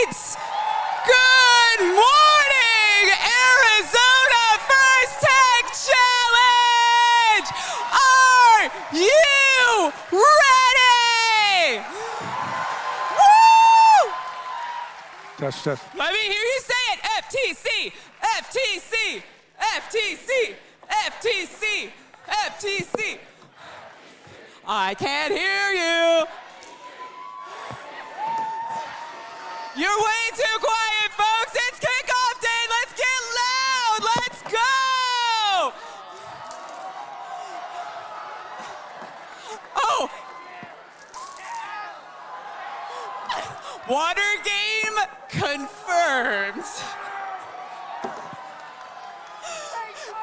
right. Good morning, Arizona First Tech Challenge. Are you ready? Woo! Test. Let me hear you say it. FTC, FTC, FTC, FTC, FTC. I can't hear you. You're way too quiet, folks. It's kickoff day. Let's get loud. Let's go. Oh. Water game confirmed.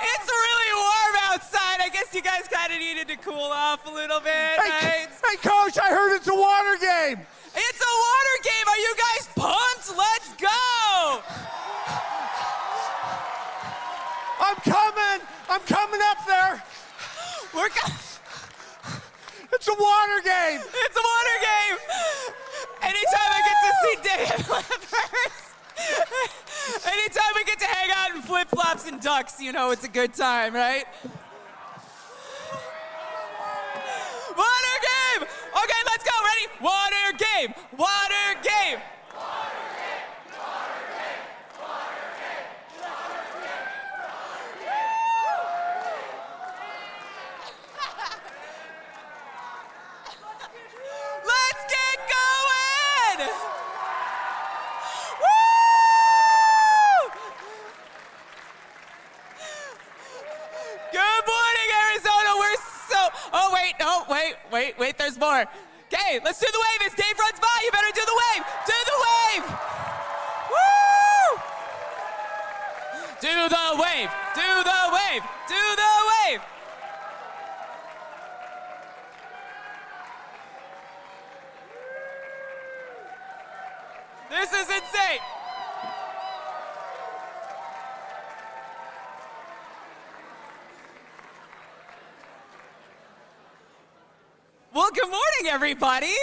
It's really warm outside. I guess you guys kind of needed to cool off a little bit, right? Hey, Coach, I heard it's a water game. It's a water game. Are you guys pumped? Let's go. I'm coming up there. It's a water game. It's a water game. Anytime I get to see Dave Flippers, anytime we get to hang out in flip-flops and ducks, you know it's a good time, right? Water game. Okay, let's go. Ready? Water game. Water game. Let's get going! Woo! Good morning, Arizona. We're so... Oh, wait, there's more. Okay, let's do the wave. As Dave runs by, you better do the wave. Do the wave. Woo! Do the wave. Do the wave. Do the wave. This is insane. Well, good morning, everybody.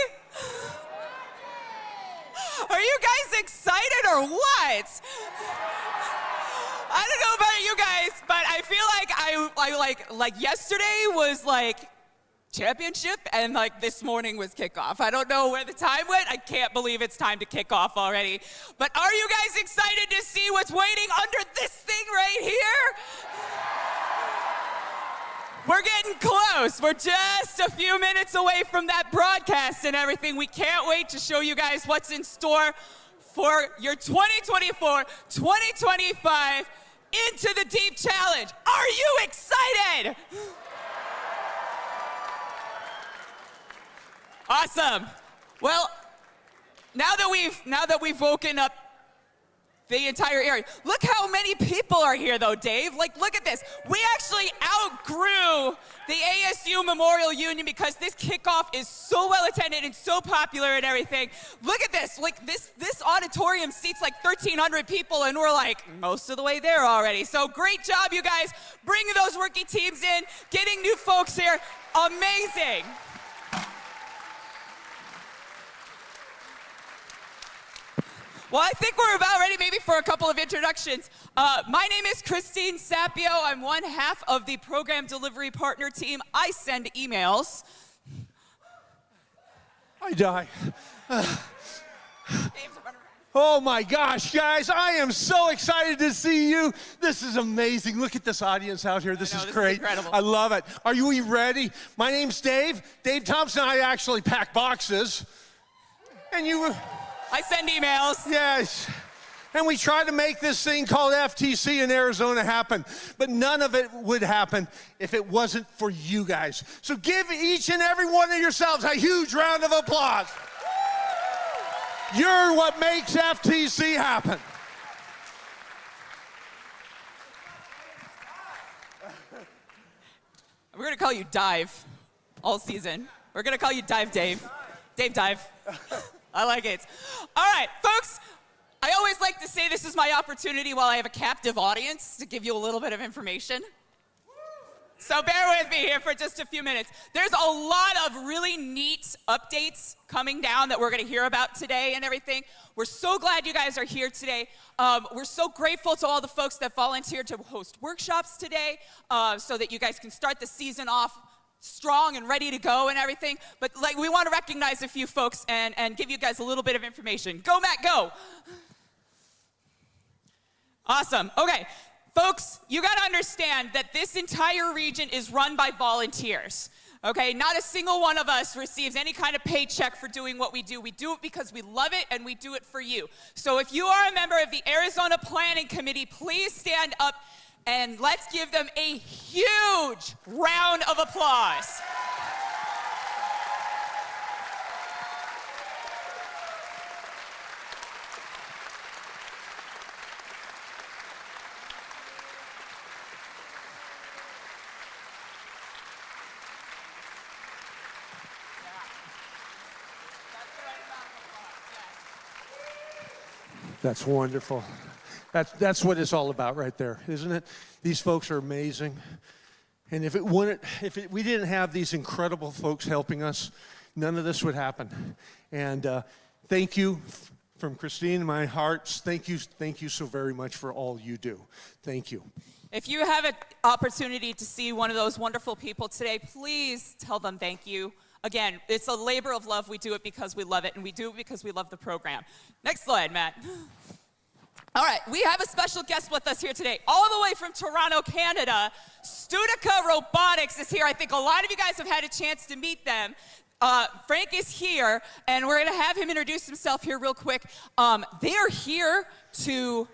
Are you guys excited or what? I don't know about you guys, but I feel like I like yesterday was like championship and like this morning was kickoff. I don't know where the time went. I can't believe it's time to kick off already. But are you guys excited to see what's waiting under this thing right here? We're getting close. We're just a few minutes away from that broadcast and everything. We can't wait to show you guys what's in store for your 2024-2025 Into the Deep Challenge. Are you excited? Awesome. Well, now that we've woken up the entire area. Look how many people are here though, Dave. Like, look at this. We actually outgrew the ASU Memorial Union because this kickoff is so well attended and so popular and everything. Look at this. Like this auditorium seats like 1,300 people and we're like most of the way there already. So great job, you guys, bringing those rookie teams in, getting new folks here. Amazing. Well, I think we're about ready maybe for a couple of introductions. My name is Christine Sapio. I'm one half of the program delivery partner team. I send emails. I die. Oh my gosh, guys, I am so excited to see you. This is amazing. Look at this audience out here. This is great. Is incredible. I love it. Are you ready? My name's Dave. Dave Thompson and I actually pack boxes. And I send emails. Yes. And we try to make this thing called FTC in Arizona happen. But none of it would happen if it wasn't for you guys. So give each and every one of yourselves a huge round of applause. You're what makes FTC happen. We're going to call you Dive all season. We're going to call you Dive Dave. Dave Dive. I like it. All right, folks, I always like to say this is my opportunity while I have a captive audience to give you a little bit of information. So bear with me here for just a few minutes. There's a lot of really neat updates coming down that we're going to hear about today and everything. We're so glad you guys are here today. We're so grateful to all the folks that volunteered to host workshops today so that you guys can start the season off strong and ready to go and everything. But like, we want to recognize a few folks and give you guys a little bit of information. Go, Matt, go. Awesome. Okay. Folks, you got to understand that this entire region is run by volunteers, okay? Not a single one of us receives any kind of paycheck for doing what we do. We do it because we love it, and we do it for you. So if you are a member of the Arizona Planning Committee, please stand up, and let's give them a huge round of applause. That's wonderful. That's what it's all about right there, isn't it? These folks are amazing. And if we didn't have these incredible folks helping us, none of this would happen. And thank you from Christine and my hearts. Thank you so very much for all you do. Thank you. If you have an opportunity to see one of those wonderful people today, please tell them thank you. Again, it's a labor of love. We do it because we love it, and we do it because we love the program. Next slide, Matt. All right, we have a special guest with us here today, all the way from Toronto, Canada. Studica Robotics is here. I think a lot of you guys have had a chance to meet them. Frank is here, and we're going to have him introduce himself here real quick. They are here to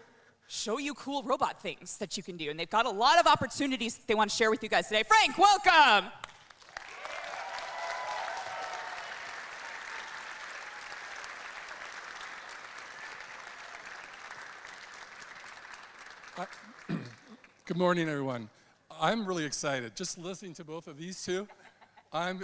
show you cool robot things that you can do, and they've got a lot of opportunities they want to share with you guys today. Frank, welcome. Good morning, everyone. I'm really excited. Just listening to both of these two, I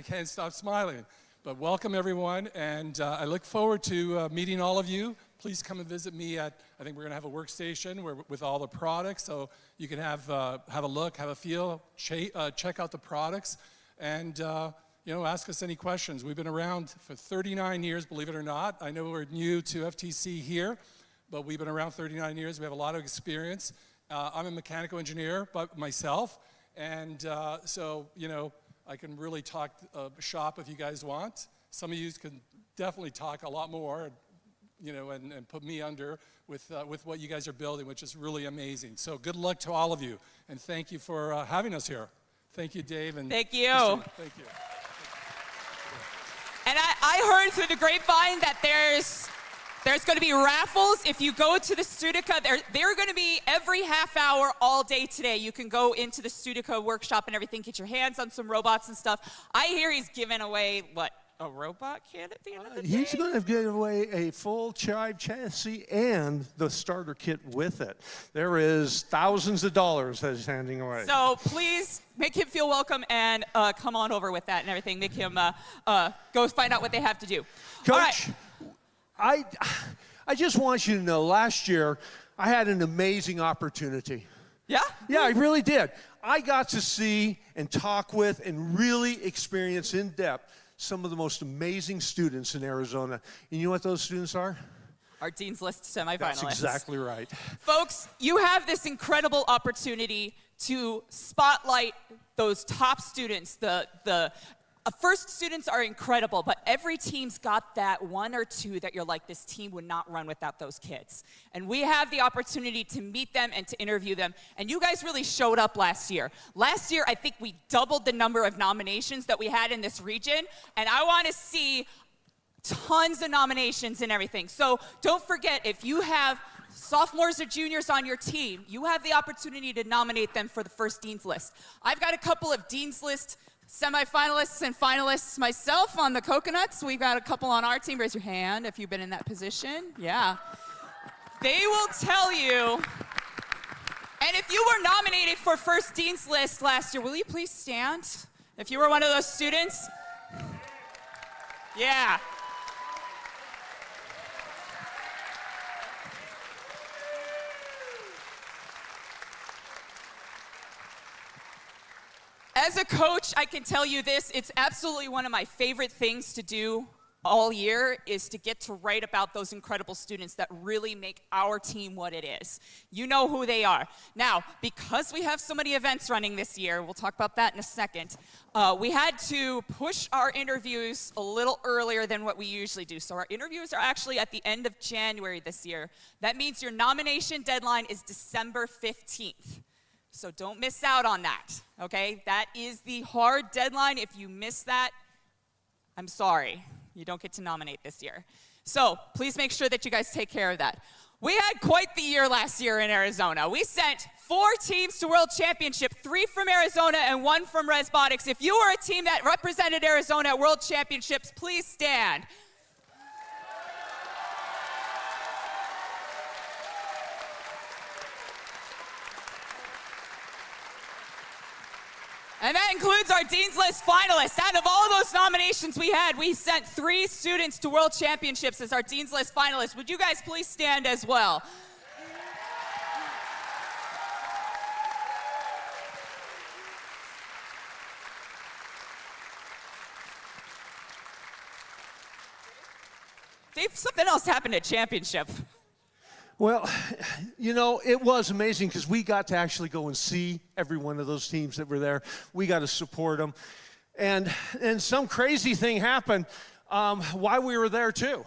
can't stop smiling. But welcome, everyone, and I look forward to meeting all of you. Please come and visit me I think we're going to have a workstation with all the products, so you can have a look, have a feel, check out the products, and ask us any questions. We've been around for 39 years, believe it or not. I know we're new to FTC here, but we've been around 39 years. We have a lot of experience. I'm a mechanical engineer myself, and so, I can really talk shop if you guys want. Some of you can definitely talk a lot more, and put me under with what you guys are building, which is really amazing. So good luck to all of you, and thank you for having us here. Thank you, Dave. And thank you. Christine. Thank you. And I heard through the grapevine that there's going to be raffles. If you go to the Studica, they're going to be every half hour all day today. You can go into the Studica workshop and everything, get your hands on some robots and stuff. I hear he's giving away, a robot kit at the end of the day? He's going to give away a full Chive chassis and the starter kit with it. There is thousands of dollars that he's handing away. So please make him feel welcome and come on over with that and everything. Make him go find out what they have to do. Coach, all right. I just want you to know, last year, I had an amazing opportunity. Yeah? Yeah, I really did. I got to see and talk with and really experience in depth some of the most amazing students in Arizona. And you know what those students are? Our Dean's List semifinalists. That's exactly right. Folks, you have this incredible opportunity to spotlight those top students. The first students are incredible, but every team's got that one or two that you're like, this team would not run without those kids. And we have the opportunity to meet them and to interview them. And you guys really showed up last year. Last year, I think we doubled the number of nominations that we had in this region. And I want to see tons of nominations and everything. So don't forget, if you have sophomores or juniors on your team, you have the opportunity to nominate them for the first Dean's List. I've got a couple of Dean's List semifinalists and finalists myself on the Coconuts. We've got a couple on our team. Raise your hand if you've been in that position. Yeah. They will tell you. And if you were nominated for first Dean's List last year, will you please stand? If you were one of those students. Yeah. As a coach, I can tell you this, it's absolutely one of my favorite things to do all year is to get to write about those incredible students that really make our team what it is. You know who they are. Now, because we have so many events running this year, we'll talk about that in a second, we had to push our interviews a little earlier than what we usually do. So our interviews are actually at the end of January this year. That means your nomination deadline is December 15th. So don't miss out on that, okay? That is the hard deadline. If you miss that, I'm sorry. You don't get to nominate this year. So please make sure that you guys take care of that. We had quite the year last year in Arizona. We sent 4 teams to World Championship, 3 from Arizona and 1 from Resbotics. If you were a team that represented Arizona at World Championships, please stand. And that includes our Dean's List finalists. Out of all those nominations we had, we sent 3 students to World Championships as our Dean's List finalists. Would you guys please stand as well? Dave, something else happened at championship. Well, you know, it was amazing because we got to actually go and see every one of those teams that were there. We got to support them. And some crazy thing happened while we were there, too.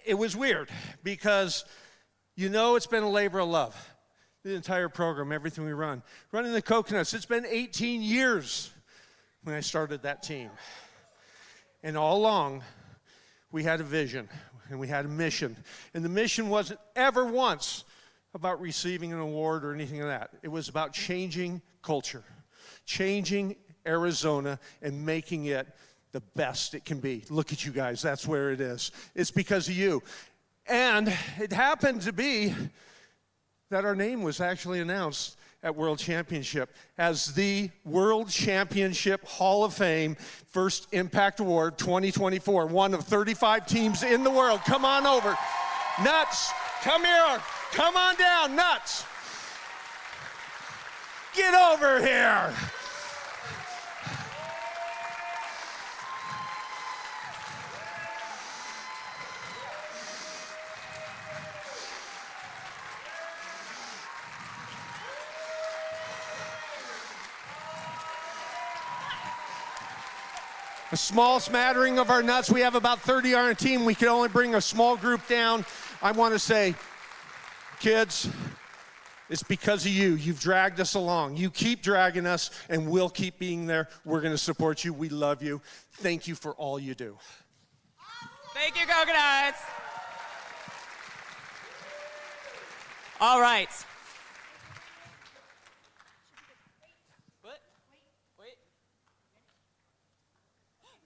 It was weird because, you know, it's been a labor of love. The entire program, everything we run. Running the Coconuts, it's been 18 years when I started that team. And all along, we had a vision. And we had a mission. And the mission wasn't ever once about receiving an award or anything like that. It was about changing culture, changing Arizona and making it the best it can be. Look at you guys, that's where it is. It's because of you. And it happened to be that our name was actually announced at World Championship as the World Championship Hall of Fame First Impact Award 2024, one of 35 teams in the world. Come on over. Nuts, come here. Come on down, Nuts. Get over here. A small smattering of our nuts. We have about 30 on our team. We can only bring a small group down. I want to say, kids, it's because of you. You've dragged us along. You keep dragging us, and we'll keep being there. We're going to support you. We love you. Thank you for all you do. Thank you, Coconuts. All right.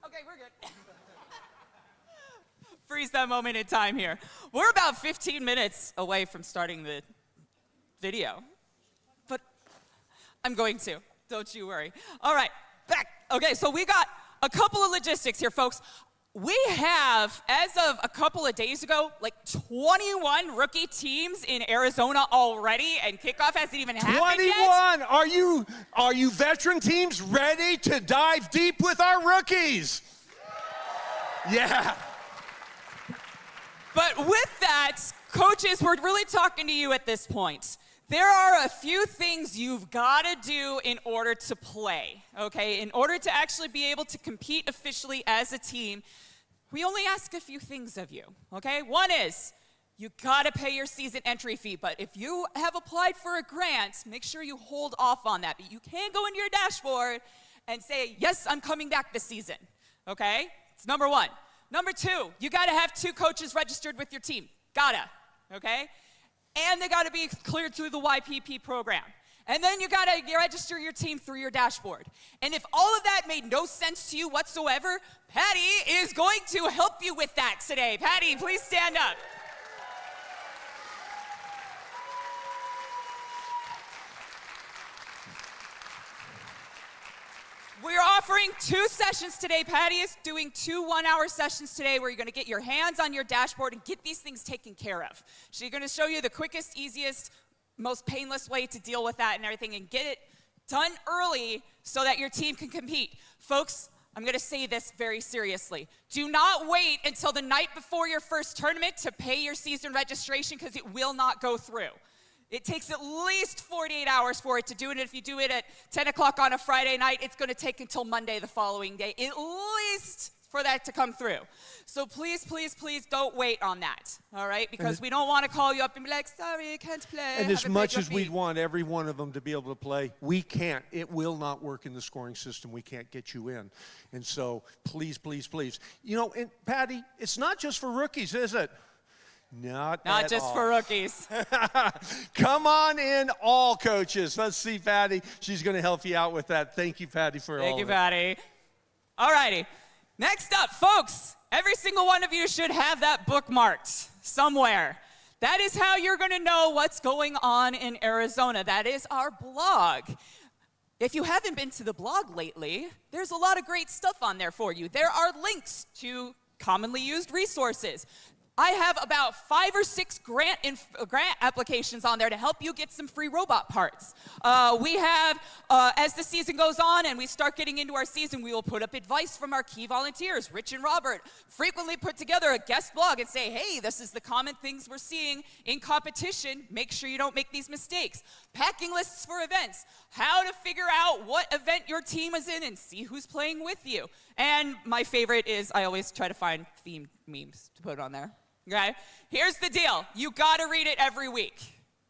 Okay, we're good. Freeze that moment in time here. We're about 15 minutes away from starting the video, but I'm going to. Don't you worry. All right, back. Okay, so we got a couple of logistics here, folks. We have, as of a couple of days ago, like 21 rookie teams in Arizona already, and kickoff hasn't even happened yet. 21! Are you veteran teams ready to dive deep with our rookies? Yeah. But with that, coaches, we're really talking to you at this point. There are a few things you've got to do in order to play, okay? In order to actually be able to compete officially as a team, we only ask a few things of you, okay? One is, you got to pay your season entry fee, but if you have applied for a grant, make sure you hold off on that. But you can go into your dashboard and say, yes, I'm coming back this season, okay? It's number one. Number two, you got to have 2 coaches registered with your team. Gotta, okay? And they got to be cleared through the YPP program. And then you got to register your team through your dashboard. And if all of that made no sense to you whatsoever, Patty is going to help you with that today. Patty, please stand up. We're offering 2 sessions today. Patty is doing 2 one-hour sessions today where you're going to get your hands on your dashboard and get these things taken care of. She's going to show you the quickest, easiest, most painless way to deal with that and everything and get it Done early so that your team can compete. Folks, I'm gonna say this very seriously. Do not wait until the night before your first tournament to pay your season registration, because it will not go through. It takes at least 48 hours for it to do it. And if you do it at 10 o'clock on a Friday night, it's gonna take until Monday the following day, at least, for that to come through. So please, please, please don't wait on that, all right? Because we don't want to call you up and be like, sorry, I can't play. And as much as we'd want every one of them to be able to play, we can't. It will not work in the scoring system. We can't get you in. And so please, please, please. You know, and Patty, it's not just for rookies, is it? Not just all. For rookies. Come on in, all coaches. Let's see Patty. She's going to help you out with that. Thank you, Patty, for all of it. Thank you, Patty. All righty. Next up, folks, every single one of you should have that bookmarked somewhere. That is how you're going to know what's going on in Arizona. That is our blog. If you haven't been to the blog lately, there's a lot of great stuff on there for you. There are links to commonly used resources. I have about 5 or 6 grant applications on there to help you get some free robot parts. We have, as the season goes on and we start getting into our season, we will put up advice from our key volunteers. Rich and Robert frequently put together a guest blog and say, hey, this is the common things we're seeing in competition. Make sure you don't make these mistakes. Packing lists for events. How to figure out what event your team is in and see who's playing with you. And my favorite is I always try to find themed memes to put on there. Okay, here's the deal. You gotta read it every week,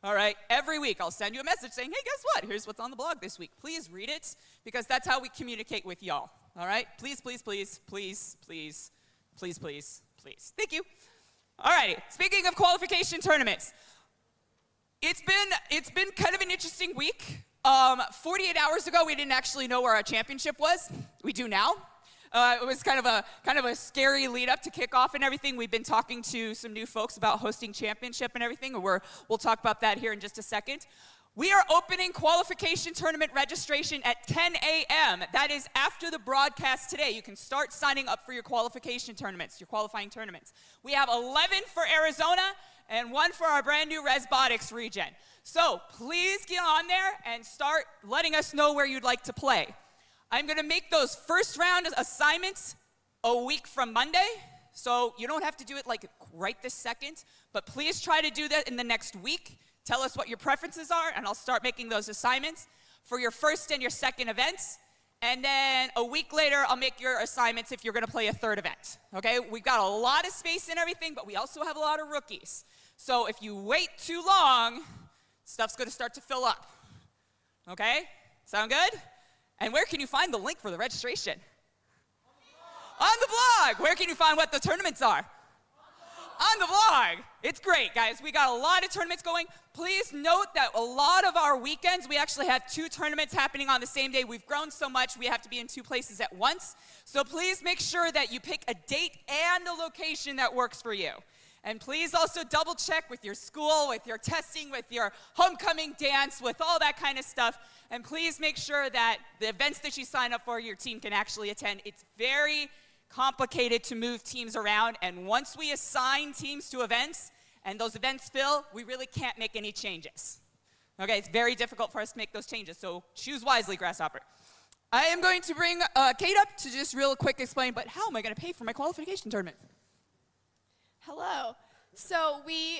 all right? Every week I'll send you a message saying, hey, guess what? Here's what's on the blog this week. Please read it, because that's how we communicate with y'all, all right? Please, please, please, please, please, please, please, please. Thank you. All righty, speaking of qualification tournaments, it's been kind of an interesting week. 48 hours ago, we didn't actually know where our championship was. We do now. It was kind of a scary lead up to kickoff and everything. We've been talking to some new folks about hosting championship and everything, and we'll talk about that here in just a second. We are opening qualification tournament registration at 10 a.m. That is after the broadcast today. You can start signing up for your qualification tournaments, your qualifying tournaments. We have 11 for Arizona and 1 for our brand new Resbotics region. So please get on there and start letting us know where you'd like to play. I'm going to make those first round assignments a week from Monday, so you don't have to do it like right this second, but please try to do that in the next week. Tell us what your preferences are, and I'll start making those assignments for your first and your second events. And then a week later, I'll make your assignments if you're going to play a third event. Okay? We've got a lot of space and everything, but we also have a lot of rookies. So if you wait too long, stuff's going to start to fill up. Okay? Sound good? And where can you find the link for the registration? On the blog. Where can you find what the tournaments are? On the blog. It's great, guys. We got a lot of tournaments going. Please note that a lot of our weekends, we actually have 2 tournaments happening on the same day. We've grown so much, we have to be in 2 places at once. So please make sure that you pick a date and a location that works for you. And please also double check with your school, with your testing, with your homecoming dance, with all that kind of stuff. And please make sure that the events that you sign up for, your team can actually attend. It's very complicated to move teams around. And once we assign teams to events and those events fill, we really can't make any changes. Okay, it's very difficult for us to make those changes. So choose wisely, Grasshopper. I am going to bring Kate up to just real quick explain, but how am I going to pay for my qualification tournament? Hello. So we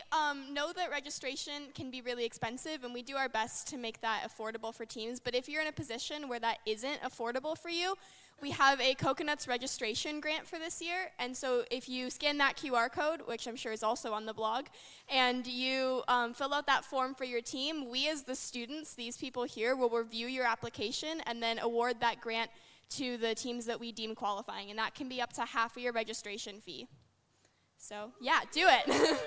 know that registration can be really expensive, and we do our best to make that affordable for teams. But if you're in a position where that isn't affordable for you, we have a Coconuts registration grant for this year. And so if you scan that QR code, which I'm sure is also on the blog, and you fill out that form for your team, we as the students, these people here, will review your application and then award that grant to the teams that we deem qualifying. And that can be up to half of your registration fee. So, yeah, do it.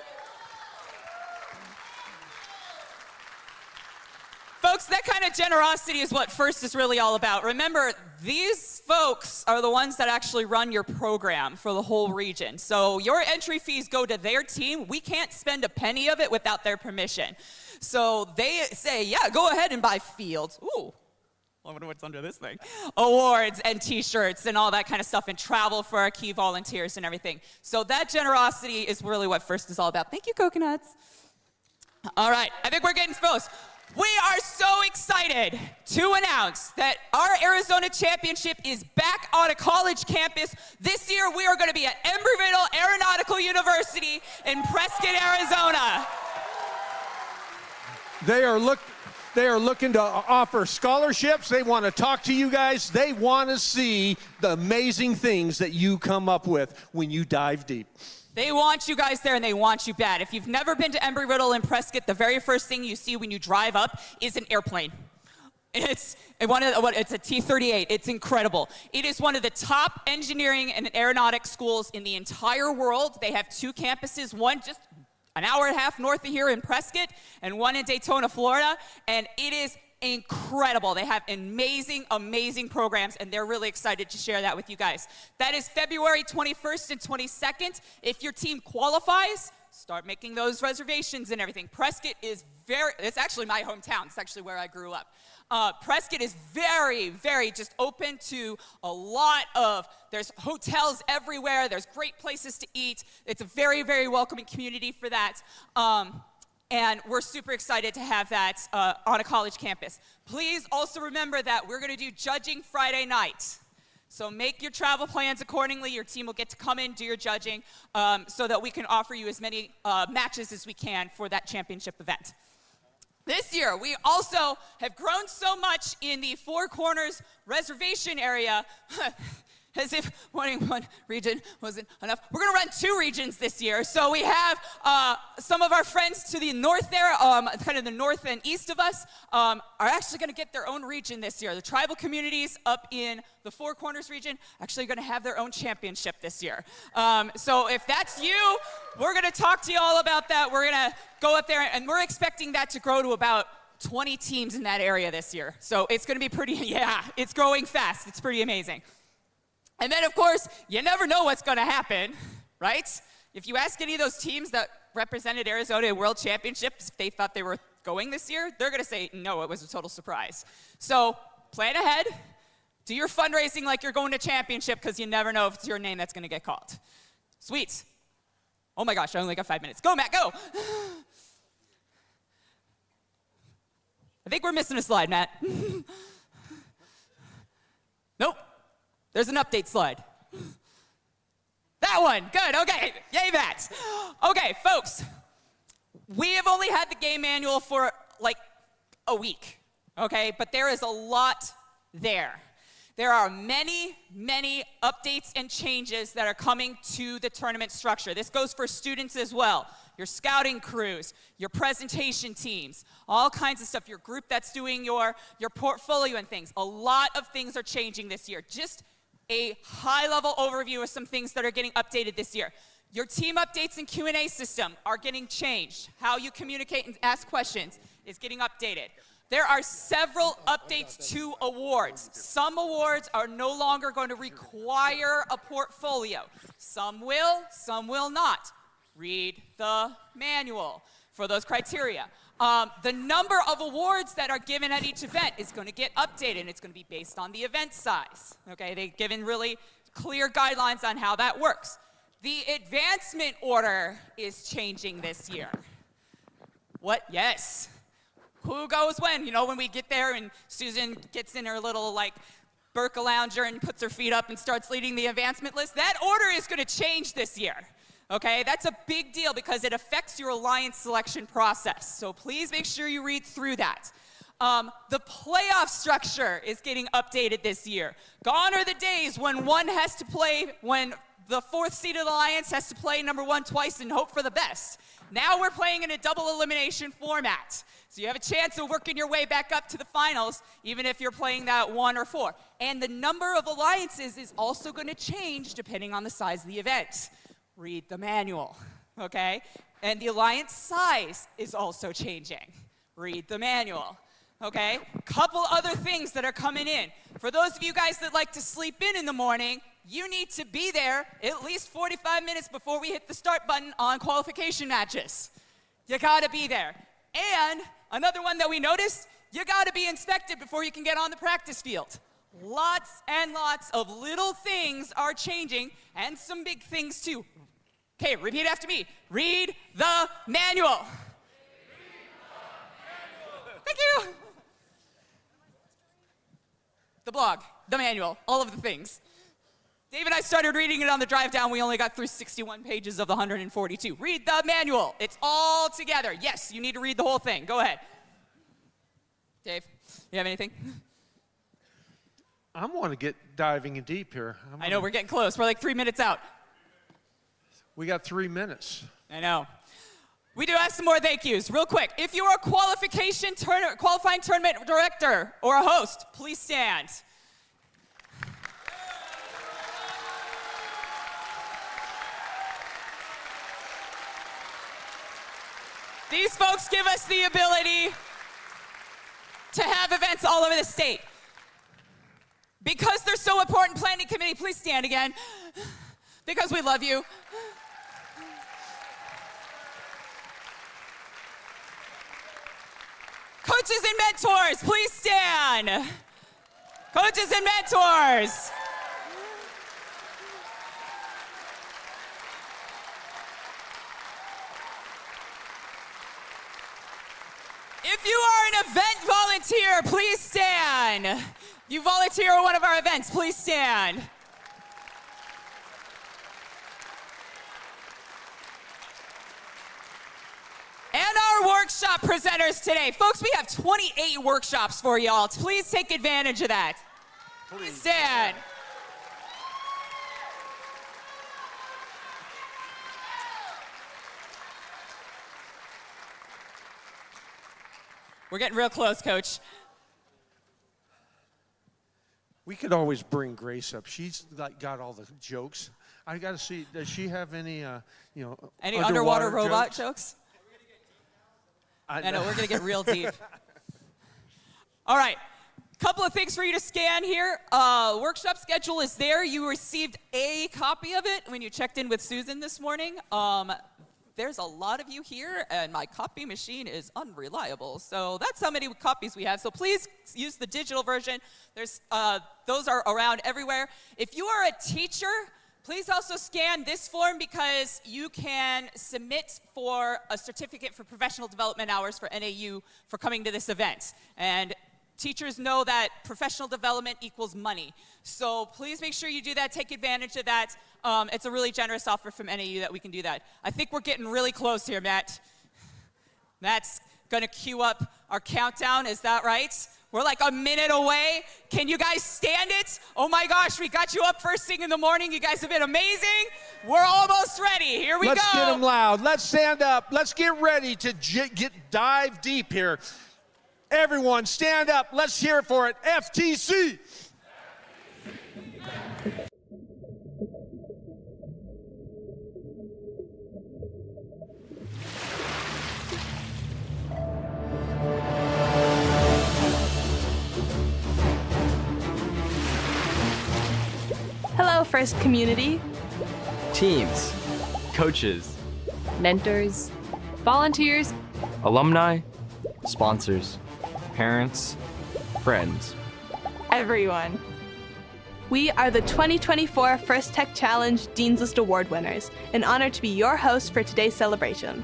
Folks, that kind of generosity is what FIRST is really all about. Remember, these folks are the ones that actually run your program for the whole region. So your entry fees go to their team. We can't spend a penny of it without their permission. So they say, yeah, go ahead and buy fields. Ooh. I wonder what's under this thing. Awards and T-shirts and all that kind of stuff, and travel for our key volunteers and everything. So that generosity is really what FIRST is all about. Thank you, Coconuts. All right, I think we're getting close. We are so excited to announce that our Arizona Championship is back on a college campus. This year, we are going to be at Embry-Riddle Aeronautical University in Prescott, Arizona. They are looking to offer scholarships. They want to talk to you guys. They want to see the amazing things that you come up with when you dive deep. They want you guys there, and they want you bad. If you've never been to Embry-Riddle in Prescott, the very first thing you see when you drive up is an airplane. It's a T-38. It's incredible. It is one of the top engineering and aeronautics schools in the entire world. They have 2 campuses, one just an hour and a half north of here in Prescott, and one in Daytona, Florida, and it is incredible. They have amazing, amazing programs, and they're really excited to share that with you guys. That is February 21st and 22nd. If your team qualifies, start making those reservations and everything. Prescott is it's actually my hometown. It's actually where I grew up. Prescott is very, very just open to a lot of, there's hotels everywhere. There's great places to eat. It's a very, very welcoming community for that. And we're super excited to have that on a college campus. Please also remember that we're going to do judging Friday night. So make your travel plans accordingly. Your team will get to come in, do your judging, so that we can offer you as many matches as we can for that championship event. This year, we also have grown so much in the Four Corners reservation area, as if one region wasn't enough. We're going to run 2 regions this year. So we have some of our friends to the north there, kind of the north and east of us, are actually going to get their own region this year. The tribal communities up in the Four Corners region actually going to have their own championship this year. So if that's you, we're going to talk to you all about that. We're going to go up there, and we're expecting that to grow to about 20 teams in that area this year. So it's going to be pretty, yeah, it's growing fast. It's pretty amazing. And then, of course, you never know what's going to happen, right? If you ask any of those teams that represented Arizona in World Championships if they thought they were going this year, they're going to say, no, it was a total surprise. So plan ahead. Do your fundraising like you're going to championship, because you never know if it's your name that's going to get called. Sweet. Oh, my gosh, I only got 5 minutes. Go, Matt, go. I think we're missing a slide, Matt. Nope. There's an update slide. That one, good, okay, yay Matt. Okay, folks, we have only had the game manual for like a week, okay? But there is a lot there. There are many, many updates and changes that are coming to the tournament structure. This goes for students as well. Your scouting crews, your presentation teams, all kinds of stuff, your group that's doing your portfolio and things. A lot of things are changing this year. Just a high-level overview of some things that are getting updated this year. Your team updates and Q&A system are getting changed. How you communicate and ask questions is getting updated. There are several updates to awards. Some awards are no longer going to require a portfolio. Some will not. Read the manual for those criteria. The number of awards that are given at each event is going to get updated, and it's going to be based on the event size. Okay, they've given really clear guidelines on how that works. The advancement order is changing this year. What? Yes. Who goes when? You know, when we get there and Susan gets in her little, like, Burka lounger and puts her feet up and starts leading the advancement list, that order is going to change this year. Okay, that's a big deal because it affects your alliance selection process. So please make sure you read through that. The playoff structure is getting updated this year. Gone are the days when when the 4th seeded alliance has to play number 1 twice and hope for the best. Now we're playing in a double elimination format. So you have a chance of working your way back up to the finals, even if you're playing that 1 or 4. And the number of alliances is also going to change depending on the size of the event. Read the manual, okay? And the alliance size is also changing. Read the manual, okay? Couple other things that are coming in. For those of you guys that like to sleep in the morning, you need to be there at least 45 minutes before we hit the start button on qualification matches. You gotta be there. And another one that we noticed, you gotta be inspected before you can get on the practice field. Lots and lots of little things are changing, and some big things too. Okay, repeat after me. Read the manual. Read the manual. Thank you. The blog, the manual, all of the things. Dave and I started reading it on the drive down. We only got through 61 pages of the 142. Read the manual. It's all together. Yes, you need to read the whole thing. Go ahead. Dave, you have anything? I want to get diving in deep here. I know, we're getting close. We're like 3 minutes out. We got 3 minutes. I know. We do have some more thank yous. Real quick, if you are a qualifying tournament director or a host, please stand. These folks give us the ability to have events all over the state. Because they're so important, planning committee, please stand again. Because we love you. Coaches and mentors, please stand. Coaches and mentors. If you are an event volunteer, please stand. If you volunteer at one of our events, please stand. And our workshop presenters today. Folks, we have 28 workshops for y'all. Please take advantage of that. Please stand. We're getting real close, Coach. We could always bring Grace up. She's got all the jokes. I got to see, does she have any, any underwater robot jokes? I know, we're going to get real deep. All right, couple of things for you to scan here. Workshop schedule is there. You received a copy of it when you checked in with Susan this morning. There's a lot of you here, and my copy machine is unreliable. So that's how many copies we have. So please use the digital version. Those are around everywhere. If you are a teacher, please also scan this form because you can submit for a certificate for professional development hours for NAU for coming to this event. And teachers know that professional development equals money. So please make sure you do that. Take advantage of that. It's a really generous offer from NAU that we can do that. I think we're getting really close here, Matt. Matt's going to cue up our countdown. Is that right? We're like a minute away. Can you guys stand it? Oh my gosh, we got you up first thing in the morning. You guys have been amazing. We're almost ready. Here we go. Let's get them loud. Let's stand up. Let's get ready to dive deep here. Everyone, stand up. Let's hear it for it. FTC. Hello, First Community. Teams, coaches, Mentors. Volunteers. alumni, sponsors, parents, friends. Everyone. We are the 2024 First Tech Challenge Dean's List Award winners, an honor to be your host for today's celebration.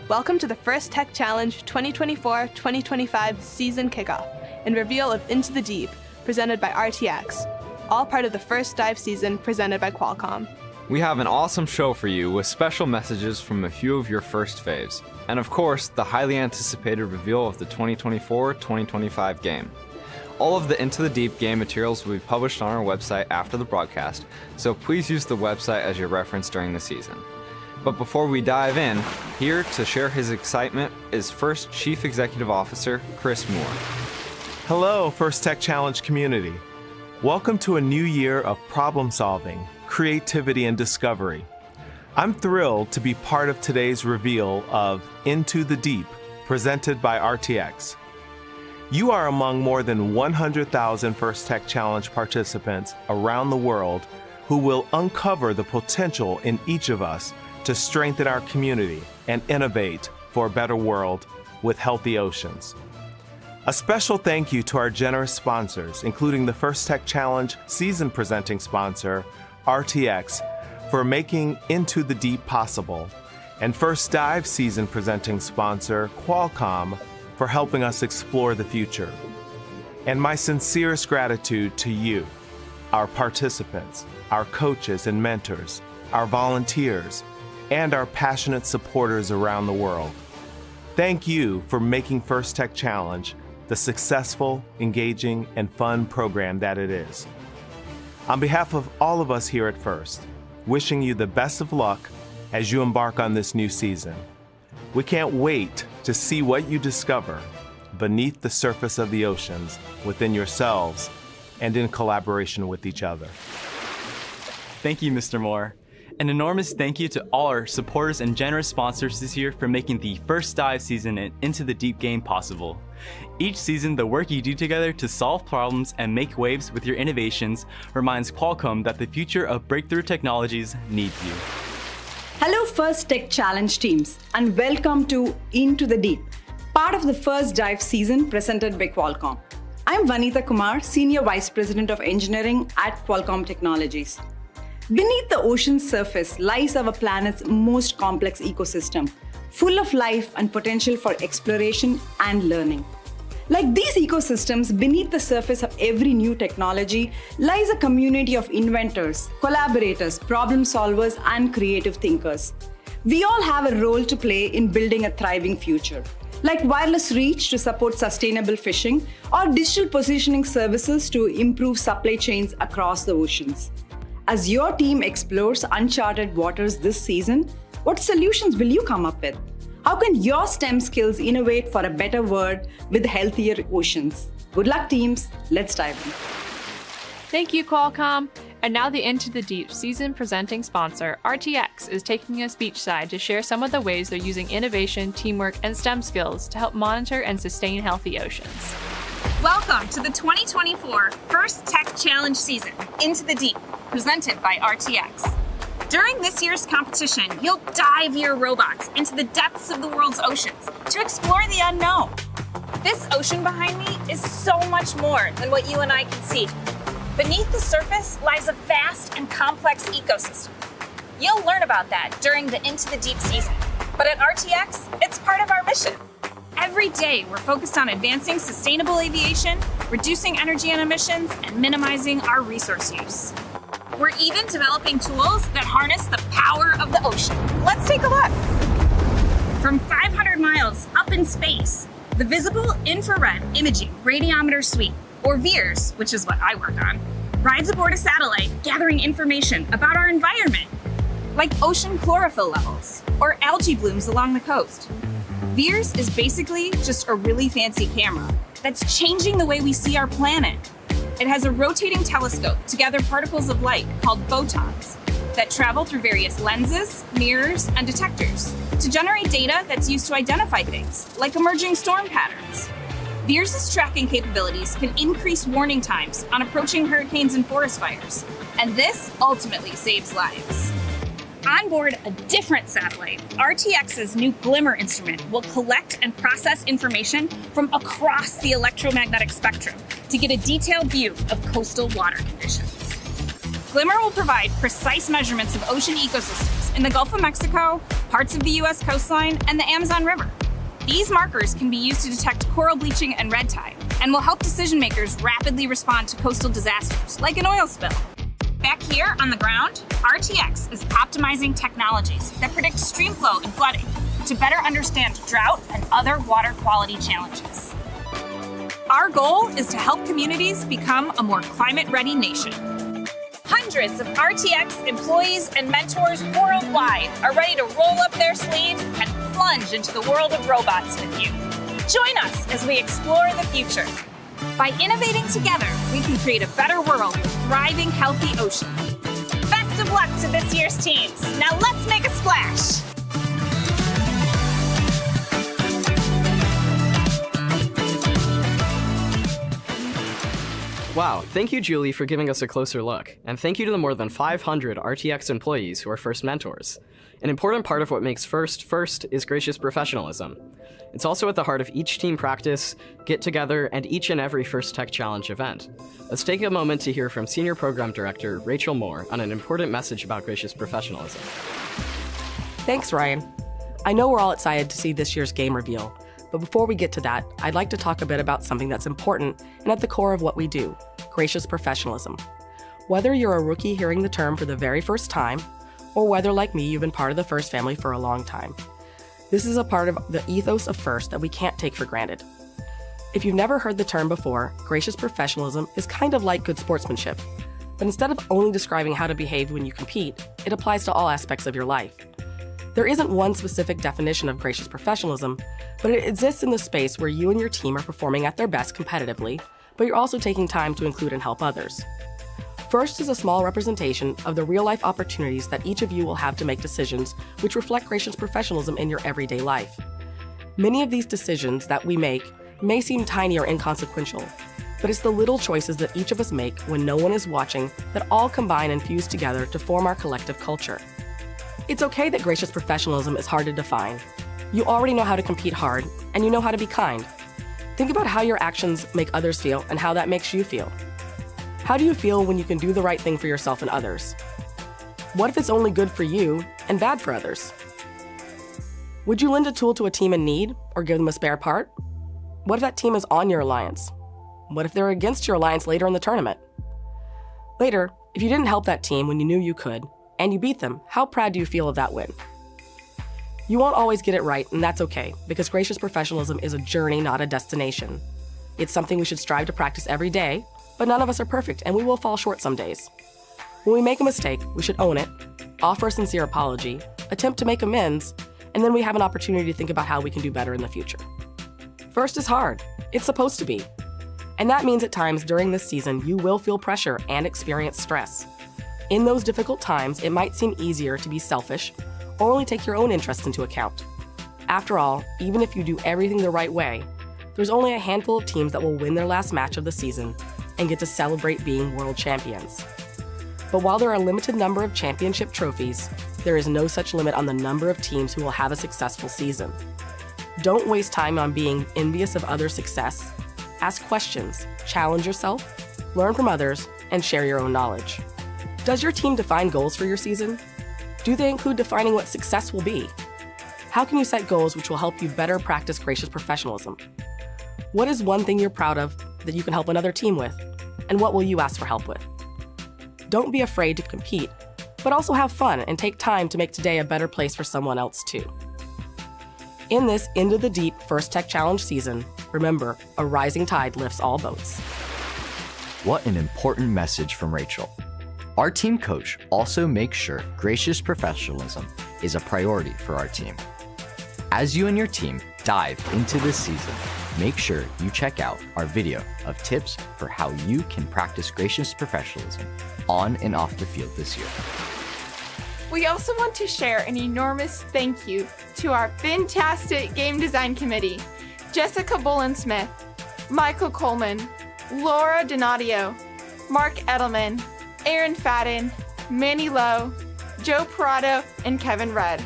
Welcome to the First Tech Challenge 2024-2025 season kickoff and reveal of Into the Deep, presented by RTX, all part of the first dive season presented by Qualcomm. We have an awesome show for you with special messages from a few of your first faves. And of course, the highly anticipated reveal of the 2024-2025 game. All of the Into the Deep game materials will be published on our website after the broadcast, so please use the website as your reference during the season. But before we dive in, here to share his excitement is First Chief Executive Officer Chris Moore. Hello, First Tech Challenge community. Welcome to a new year of problem solving, creativity, and discovery. I'm thrilled to be part of today's reveal of Into the Deep, presented by RTX. You are among more than 100,000 First Tech Challenge participants around the world who will uncover the potential in each of us to strengthen our community and innovate for a better world with healthy oceans. A special thank you to our generous sponsors, including the First Tech Challenge season presenting sponsor, RTX, for making Into the Deep possible, and First Dive season presenting sponsor, Qualcomm, for helping us explore the future. And my sincerest gratitude to you, our participants, our coaches and mentors, our volunteers, and our passionate supporters around the world. Thank you for making First Tech Challenge the successful, engaging, and fun program that it is. On behalf of all of us here at First, wishing you the best of luck as you embark on this new season. We can't wait to see what you discover beneath the surface of the oceans, within yourselves, and in collaboration with each other. Thank you, Mr. Moore. An enormous thank you to all our supporters and generous sponsors this year for making the first dive season and Into the Deep game possible. Each season, the work you do together to solve problems and make waves with your innovations reminds Qualcomm that the future of breakthrough technologies needs you. Hello First Tech Challenge teams, and welcome to Into the Deep, part of the first dive season presented by Qualcomm. I'm Vanitha Kumar, Senior Vice President of Engineering at Qualcomm Technologies. Beneath the ocean's surface lies our planet's most complex ecosystem, full of life and potential for exploration and learning. Like these ecosystems, beneath the surface of every new technology lies a community of inventors, collaborators, problem solvers, and creative thinkers. We all have a role to play in building a thriving future, like wireless reach to support sustainable fishing or digital positioning services to improve supply chains across the oceans. As your team explores uncharted waters this season, what solutions will you come up with? How can your STEM skills innovate for a better world with healthier oceans? Good luck, teams. Let's dive in. Thank you, Qualcomm. And now the Into the Deep season presenting sponsor, RTX, is taking us beachside to share some of the ways they're using innovation, teamwork, and STEM skills to help monitor and sustain healthy oceans. Welcome to the 2024 First Tech Challenge season, Into the Deep, presented by RTX. During this year's competition, you'll dive your robots into the depths of the world's oceans to explore the unknown. This ocean behind me is so much more than what you and I can see. Beneath the surface lies a vast and complex ecosystem. You'll learn about that during the Into the Deep season. But at RTX, it's part of our mission. Every day, we're focused on advancing sustainable aviation, reducing energy and emissions, and minimizing our resource use. We're even developing tools that harness the power of the ocean. Let's take a look. From 500 miles up in space, the Visible Infrared Imaging Radiometer Suite, or VIIRS, which is what I work on, rides aboard a satellite gathering information about our environment, like ocean chlorophyll levels or algae blooms along the coast. VIIRS is basically just a really fancy camera that's changing the way we see our planet. It has a rotating telescope to gather particles of light called photons that travel through various lenses, mirrors, and detectors to generate data that's used to identify things, like emerging storm patterns. VIIRS's tracking capabilities can increase warning times on approaching hurricanes and forest fires, and this ultimately saves lives. On board a different satellite, RTX's new Glimmer instrument will collect and process information from across the electromagnetic spectrum to get a detailed view of coastal water conditions. Glimmer will provide precise measurements of ocean ecosystems in the Gulf of Mexico, parts of the US coastline, and the Amazon River. These markers can be used to detect coral bleaching and red tide, and will help decision makers rapidly respond to coastal disasters, like an oil spill. Back here on the ground, RTX is optimizing technologies that predict stream flow and flooding to better understand drought and other water quality challenges. Our goal is to help communities become a more climate-ready nation. Hundreds of RTX employees and mentors worldwide are ready to roll up their sleeves and plunge into the world of robots with you. Join us as we explore the future. By innovating together, we can create a better world with thriving, healthy oceans. Best of luck to this year's teams. Now let's make a splash. Wow, thank you, Julie, for giving us a closer look. And thank you to the more than 500 RTX employees who are First mentors. An important part of what makes First is gracious professionalism. It's also at the heart of each team practice, get-together, and each and every First Tech Challenge event. Let's take a moment to hear from Senior Program Director Rachel Moore on an important message about gracious professionalism. Thanks, Ryan. I know we're all excited to see this year's game reveal, But before we get to that, I'd like to talk a bit about something that's important and at the core of what we do, gracious professionalism. Whether you're a rookie hearing the term for the very first time, or whether, like me, you've been part of the First family for a long time, this is a part of the ethos of First that we can't take for granted. If you've never heard the term before, gracious professionalism is kind of like good sportsmanship. But instead of only describing how to behave when you compete, it applies to all aspects of your life. There isn't one specific definition of gracious professionalism, but it exists in the space where you and your team are performing at their best competitively, but you're also taking time to include and help others. First is a small representation of the real-life opportunities that each of you will have to make decisions which reflect gracious professionalism in your everyday life. Many of these decisions that we make may seem tiny or inconsequential, but it's the little choices that each of us make when no one is watching that all combine and fuse together to form our collective culture. It's okay that gracious professionalism is hard to define. You already know how to compete hard, and you know how to be kind. Think about how your actions make others feel and how that makes you feel. How do you feel when you can do the right thing for yourself and others? What if it's only good for you and bad for others? Would you lend a tool to a team in need or give them a spare part? What if that team is on your alliance? What if they're against your alliance later in the tournament? Later, if you didn't help that team when you knew you could, and you beat them, how proud do you feel of that win? You won't always get it right, and that's okay, because gracious professionalism is a journey, not a destination. It's something we should strive to practice every day, but none of us are perfect, and we will fall short some days. When we make a mistake, we should own it, offer a sincere apology, attempt to make amends, and then we have an opportunity to think about how we can do better in the future. First is hard. It's supposed to be. And that means at times during this season, you will feel pressure and experience stress. In those difficult times, it might seem easier to be selfish or only take your own interests into account. After all, even if you do everything the right way, there's only a handful of teams that will win their last match of the season and get to celebrate being world champions. But while there are a limited number of championship trophies, there is no such limit on the number of teams who will have a successful season. Don't waste time on being envious of others' success. Ask questions, challenge yourself, learn from others, and share your own knowledge. Does your team define goals for your season? Do they include defining what success will be? How can you set goals which will help you better practice gracious professionalism? What is one thing you're proud of that you can help another team with? And what will you ask for help with? Don't be afraid to compete, but also have fun and take time to make today a better place for someone else too. In this Into the Deep First Tech Challenge season, remember, a rising tide lifts all boats. What an important message from Rachel. Our team coach also makes sure gracious professionalism is a priority for our team. As you and your team dive into this season, make sure you check out our video of tips for how you can practice gracious professionalism on and off the field this year. We also want to share an enormous thank you to our fantastic game design committee, Jessica Bullen-Smith, Michael Coleman, Laura Donadio, Mark Edelman, Aaron Fadden, Manny Lowe, Joe Parado, and Kevin Rudd.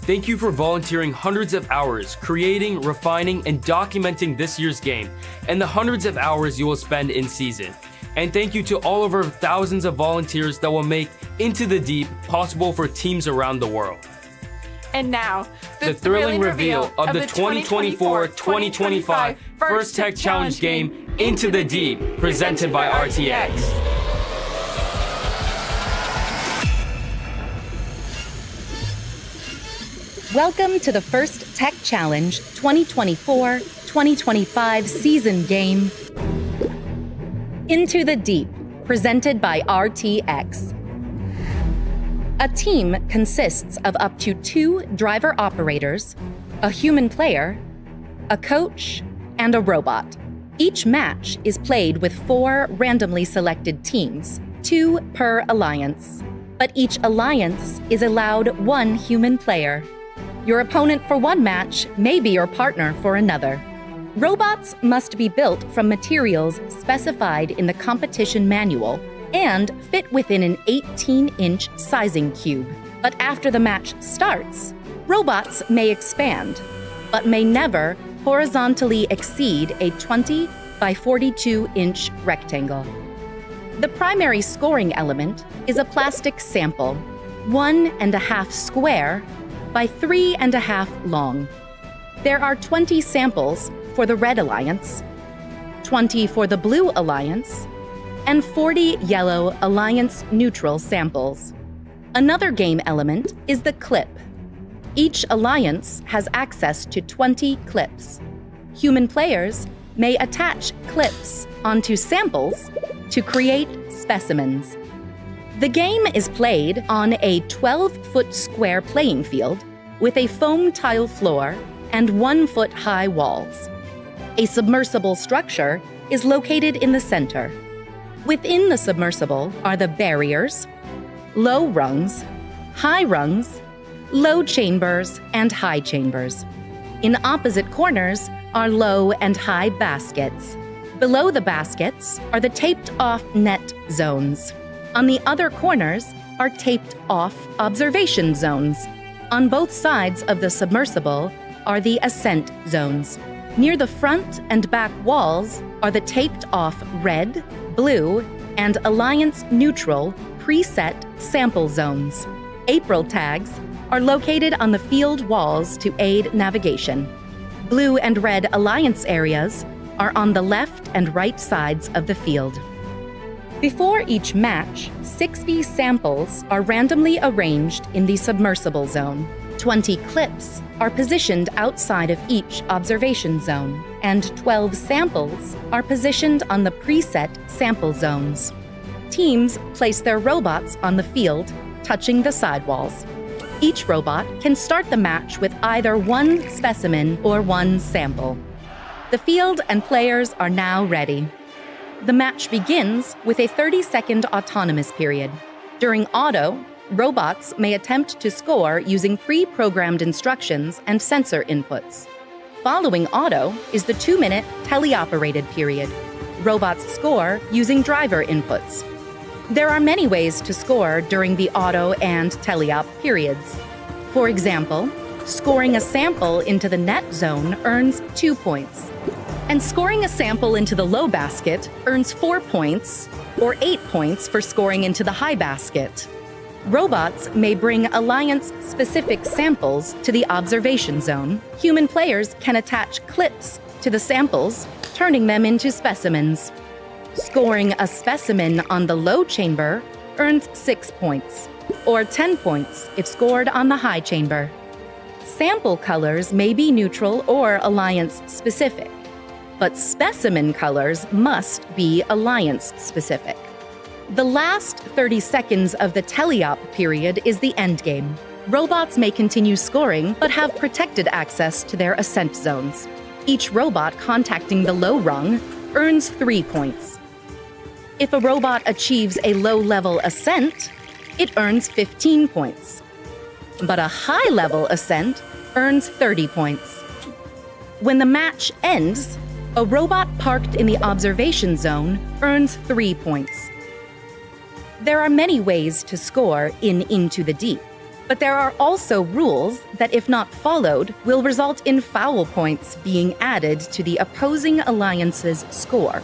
Thank you for volunteering hundreds of hours, creating, refining, and documenting this year's game, and the hundreds of hours you will spend in season. And thank you to all of our thousands of volunteers that will make Into the Deep possible for teams around the world. And now, the thrilling reveal of the 2024-2025 First Tech Challenge game, Into the Deep, presented by RTX. Welcome to the First Tech Challenge 2024-2025 season game, Into the Deep, presented by RTX. A team consists of up to 2 driver operators, a human player, a coach, and a robot. Each match is played with 4 randomly selected teams, 2 per alliance. But each alliance is allowed 1 human player. Your opponent for one match may be your partner for another. Robots must be built from materials specified in the competition manual and fit within an 18-inch sizing cube. But after the match starts, robots may expand, but may never horizontally exceed a 20 by 42-inch rectangle. The primary scoring element is a plastic sample, 1.5 square by 3.5 long. There are 20 samples for the Red Alliance, 20 for the Blue Alliance, and 40 Yellow Alliance neutral samples. Another game element is the clip. Each alliance has access to 20 clips. Human players may attach clips onto samples to create specimens. The game is played on a 12-foot square playing field with a foam tile floor and 1-foot-high walls. A submersible structure is located in the center. Within the submersible are the barriers, low rungs, high rungs, low chambers, and high chambers. In opposite corners are low and high baskets. Below the baskets are the taped-off net zones. On the other corners are taped-off observation zones. On both sides of the submersible are the ascent zones. Near the front and back walls are the taped-off red, blue, and Alliance neutral preset sample zones. April tags are located on the field walls to aid navigation. Blue and red Alliance areas are on the left and right sides of the field. Before each match, 60 samples are randomly arranged in the submersible zone. 20 clips are positioned outside of each observation zone, and 12 samples are positioned on the preset sample zones. Teams place their robots on the field, touching the sidewalls. Each robot can start the match with either one specimen or one sample. The field and players are now ready. The match begins with a 30-second autonomous period. During auto, robots may attempt to score using pre-programmed instructions and sensor inputs. Following auto is the 2-minute teleoperated period. Robots score using driver inputs. There are many ways to score during the auto and teleop periods. For example, scoring a sample into the net zone earns 2 points, and scoring a sample into the low basket earns 4 points, or 8 points for scoring into the high basket. Robots may bring Alliance-specific samples to the observation zone. Human players can attach clips to the samples, turning them into specimens. Scoring a specimen on the low chamber earns 6 points, or 10 points if scored on the high chamber. Sample colors may be neutral or Alliance-specific, but specimen colors must be Alliance-specific. The last 30 seconds of the teleop period is the endgame. Robots may continue scoring, but have protected access to their ascent zones. Each robot contacting the low rung earns 3 points. If a robot achieves a low-level ascent, it earns 15 points. But a high-level ascent earns 30 points. When the match ends, a robot parked in the observation zone earns 3 points. There are many ways to score in Into the Deep, but there are also rules that, if not followed, will result in foul points being added to the opposing alliance's score.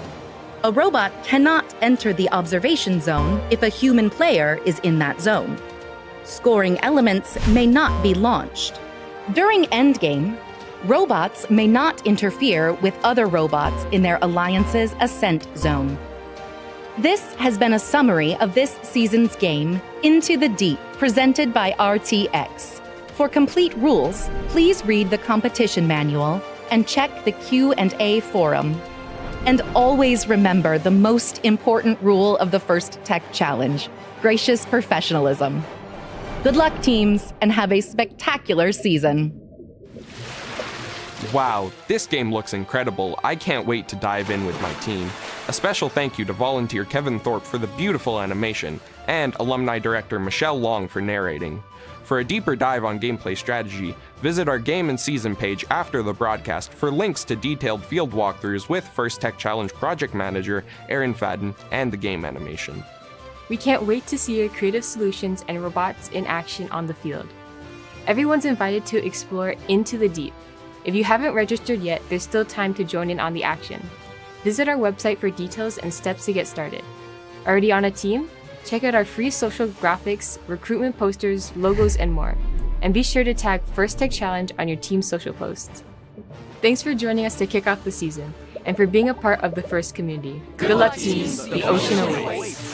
A robot cannot enter the observation zone if a human player is in that zone. Scoring elements may not be launched. During endgame, robots may not interfere with other robots in their alliance's ascent zone. This has been a summary of this season's game, Into the Deep, presented by RTX. For complete rules, please read the competition manual and check the Q&A forum. And always remember the most important rule of the first Tech Challenge: gracious professionalism. Good luck, teams, and have a spectacular season. Wow, this game looks incredible. I can't wait to dive in with my team. A special thank you to volunteer Kevin Thorpe for the beautiful animation, and alumni director Michelle Long for narrating. For a deeper dive on gameplay strategy, visit our Game and Season page after the broadcast for links to detailed field walkthroughs with First Tech Challenge project manager Aaron Fadden and the game animation. We can't wait to see your creative solutions and robots in action on the field. Everyone's invited to explore Into the Deep. If you haven't registered yet, there's still time to join in on the action. Visit our website for details and steps to get started. Already on a team? Check out our free social graphics, recruitment posters, logos, and more. And be sure to tag First Tech Challenge on your team's social posts. Thanks for joining us to kick off the season and for being a part of the FIRST community. Good luck, teams. The ocean awaits.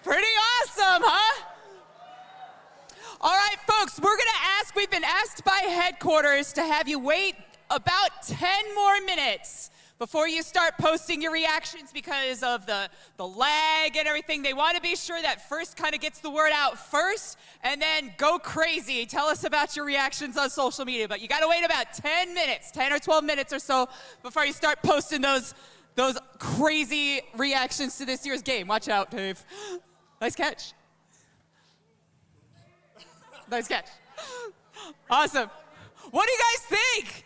Pretty awesome, huh? All right, folks, we've been asked by headquarters to have you wait about 10 more minutes before you start posting your reactions because of the lag and everything. They want to be sure that FIRST kind of gets the word out first and then go crazy. Tell us about your reactions on social media, but you got to wait about 10 minutes, 10 or 12 minutes or so before you start posting those crazy reactions to this year's game. Watch out, Dave. Nice catch. Nice catch. Awesome. What do you guys think?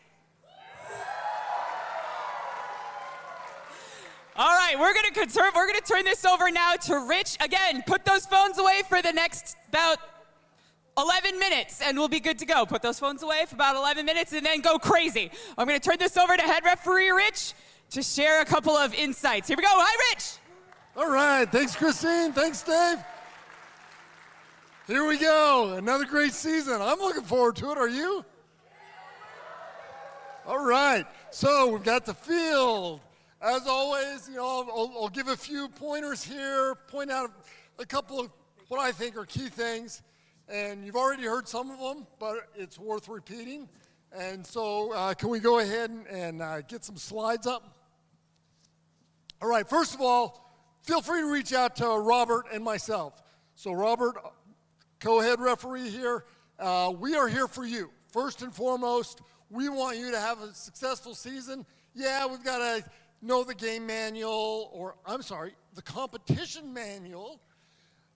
All right, we're gonna turn this over now to Rich. Again, put those phones away for the next about 11 minutes and we'll be good to go. Put those phones away for about 11 minutes and then go crazy. I'm gonna turn this over to head referee Rich to share a couple of insights. Here we go. Hi, Rich. All right, thanks, Christine. Thanks, Dave. Here we go, another great season. I'm looking forward to it, are you? All right, so we've got the field. As always, I'll give a few pointers here, point out a couple of what I think are key things. And you've already heard some of them, but it's worth repeating. And so can we go ahead and get some slides up? All right, first of all, feel free to reach out to Robert and myself. So Robert, co-head referee here, we are here for you. First and foremost, we want you to have a successful season. Yeah, we've got to know the game manual, the competition manual.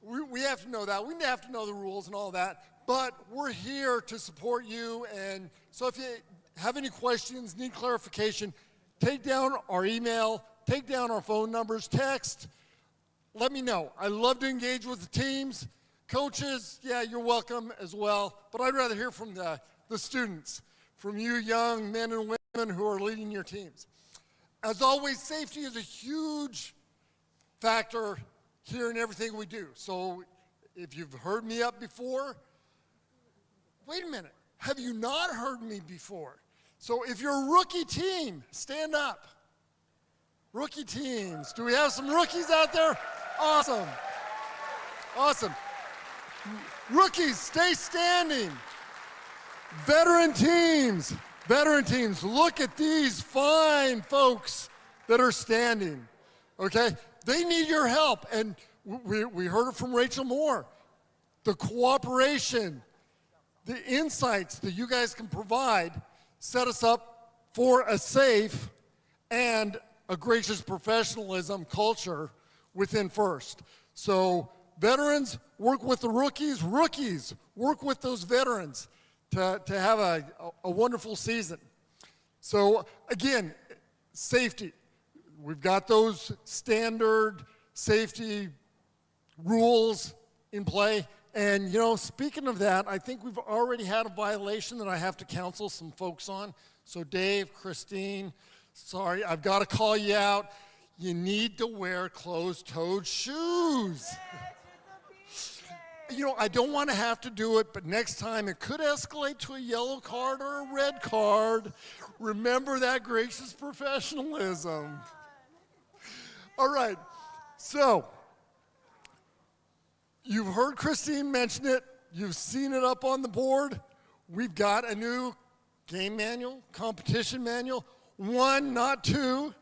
We have to know that. We have to know the rules and all that. But we're here to support you. And so if you have any questions, need clarification, take down our email, take down our phone numbers, text, let me know. I love to engage with the teams. Coaches, yeah, you're welcome as well. But I'd rather hear from the students, from you young men and women who are leading your teams. As always, safety is a huge factor here in everything we do. So if you've heard me up before, wait a minute, have you not heard me before? So if you're a rookie team, stand up. Rookie teams, do we have some rookies out there? Awesome, awesome. Rookies, stay standing. Veteran teams, look at these fine folks that are standing, okay? They need your help, and we heard it from Rachel Moore. The cooperation, the insights that you guys can provide set us up for a safe and a gracious professionalism culture within FIRST. So veterans, work with the rookies. Rookies, work with those veterans to have a wonderful season. So again, safety. We've got those standard safety rules in play. And speaking of that, I think we've already had a violation that I have to counsel some folks on. So Dave, Christine, sorry, I've got to call you out. You need to wear closed-toed shoes. I don't want to have to do it, but next time it could escalate to a yellow card or a red card. Remember that gracious professionalism. All right, so you've heard Christine mention it. You've seen it up on the board. We've got a new game manual, competition manual. 1, not 2.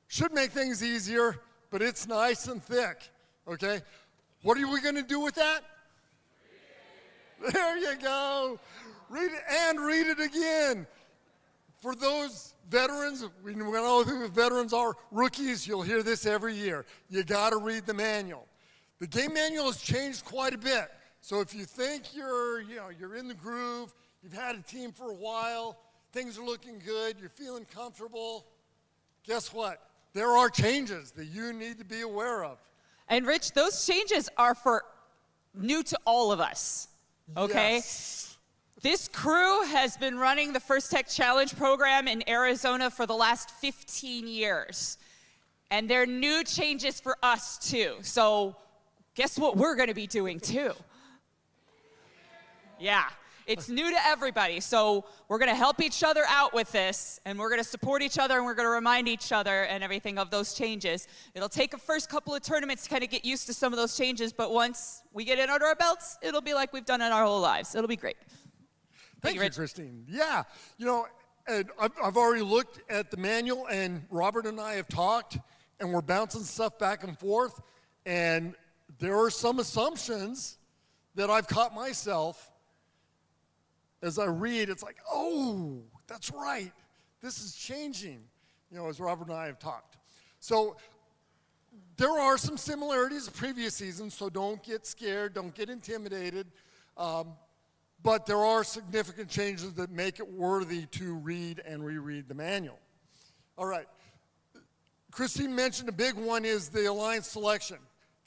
Should make things easier, but it's nice and thick, okay? What are we going to do with that? There you go. Read it and read it again. For those veterans, we know who the veterans are, rookies, you'll hear this every year. You got to read the manual. The game manual has changed quite a bit. So if you think you're in the groove, you've had a team for a while, things are looking good, you're feeling comfortable, guess what? There are changes that you need to be aware of. And Rich, those changes are for new to all of us. Okay? Yes. This crew has been running the First Tech Challenge program in Arizona for the last 15 years. And there are new changes for us too. So guess what we're gonna be doing too? Yeah, it's new to everybody. So we're gonna help each other out with this, and we're gonna support each other, and we're gonna remind each other and everything of those changes. It'll take a first couple of tournaments to kind of get used to some of those changes, but once we get it under our belts, it'll be like we've done it our whole lives. It'll be great. Thank you, Christine. Yeah, you know, and I've already looked at the manual, and Robert and I have talked, and we're bouncing stuff back and forth, and there are some assumptions that I've caught myself as I read. It's like, oh, that's right. This is changing, you know, as Robert and I have talked. So there are some similarities to previous seasons, so don't get scared, don't get intimidated. But there are significant changes that make it worthy to read and reread the manual. All right. Christine mentioned a big one is the alliance selection.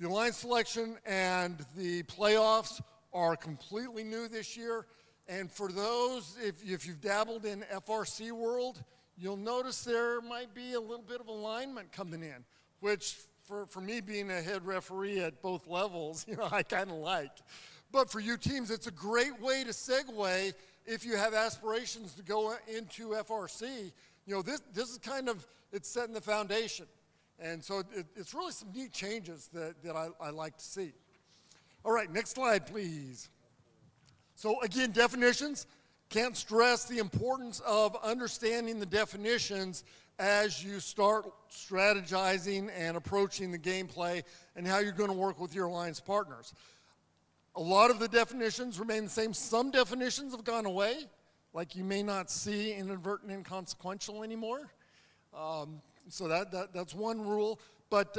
The alliance selection and the playoffs are completely new this year. And for those, if you've dabbled in FRC world, you'll notice there might be a little bit of alignment coming in, which for me being a head referee at both levels, you know, I kind of like. But for you teams, it's a great way to segue if you have aspirations to go into FRC. You know, this is kind of, it's setting the foundation. And so it's really some neat changes that I like to see. All right, next slide, please. So again, definitions. Can't stress the importance of understanding the definitions as you start strategizing and approaching the gameplay and how you're going to work with your alliance partners. A lot of the definitions remain the same. Some definitions have gone away, like you may not see inadvertent and inconsequential anymore. So that's one rule. But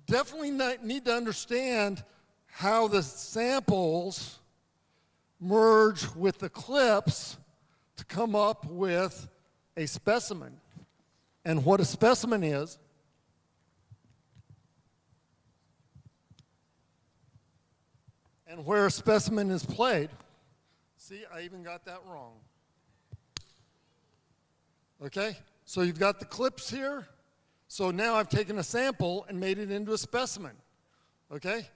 definitely need to understand how the samples merge with the clips to come up with a specimen. And what a specimen is, and where a specimen is played. See, I even got that wrong. Okay, so you've got the clips here. So now I've taken a sample and made it into a specimen. Okay,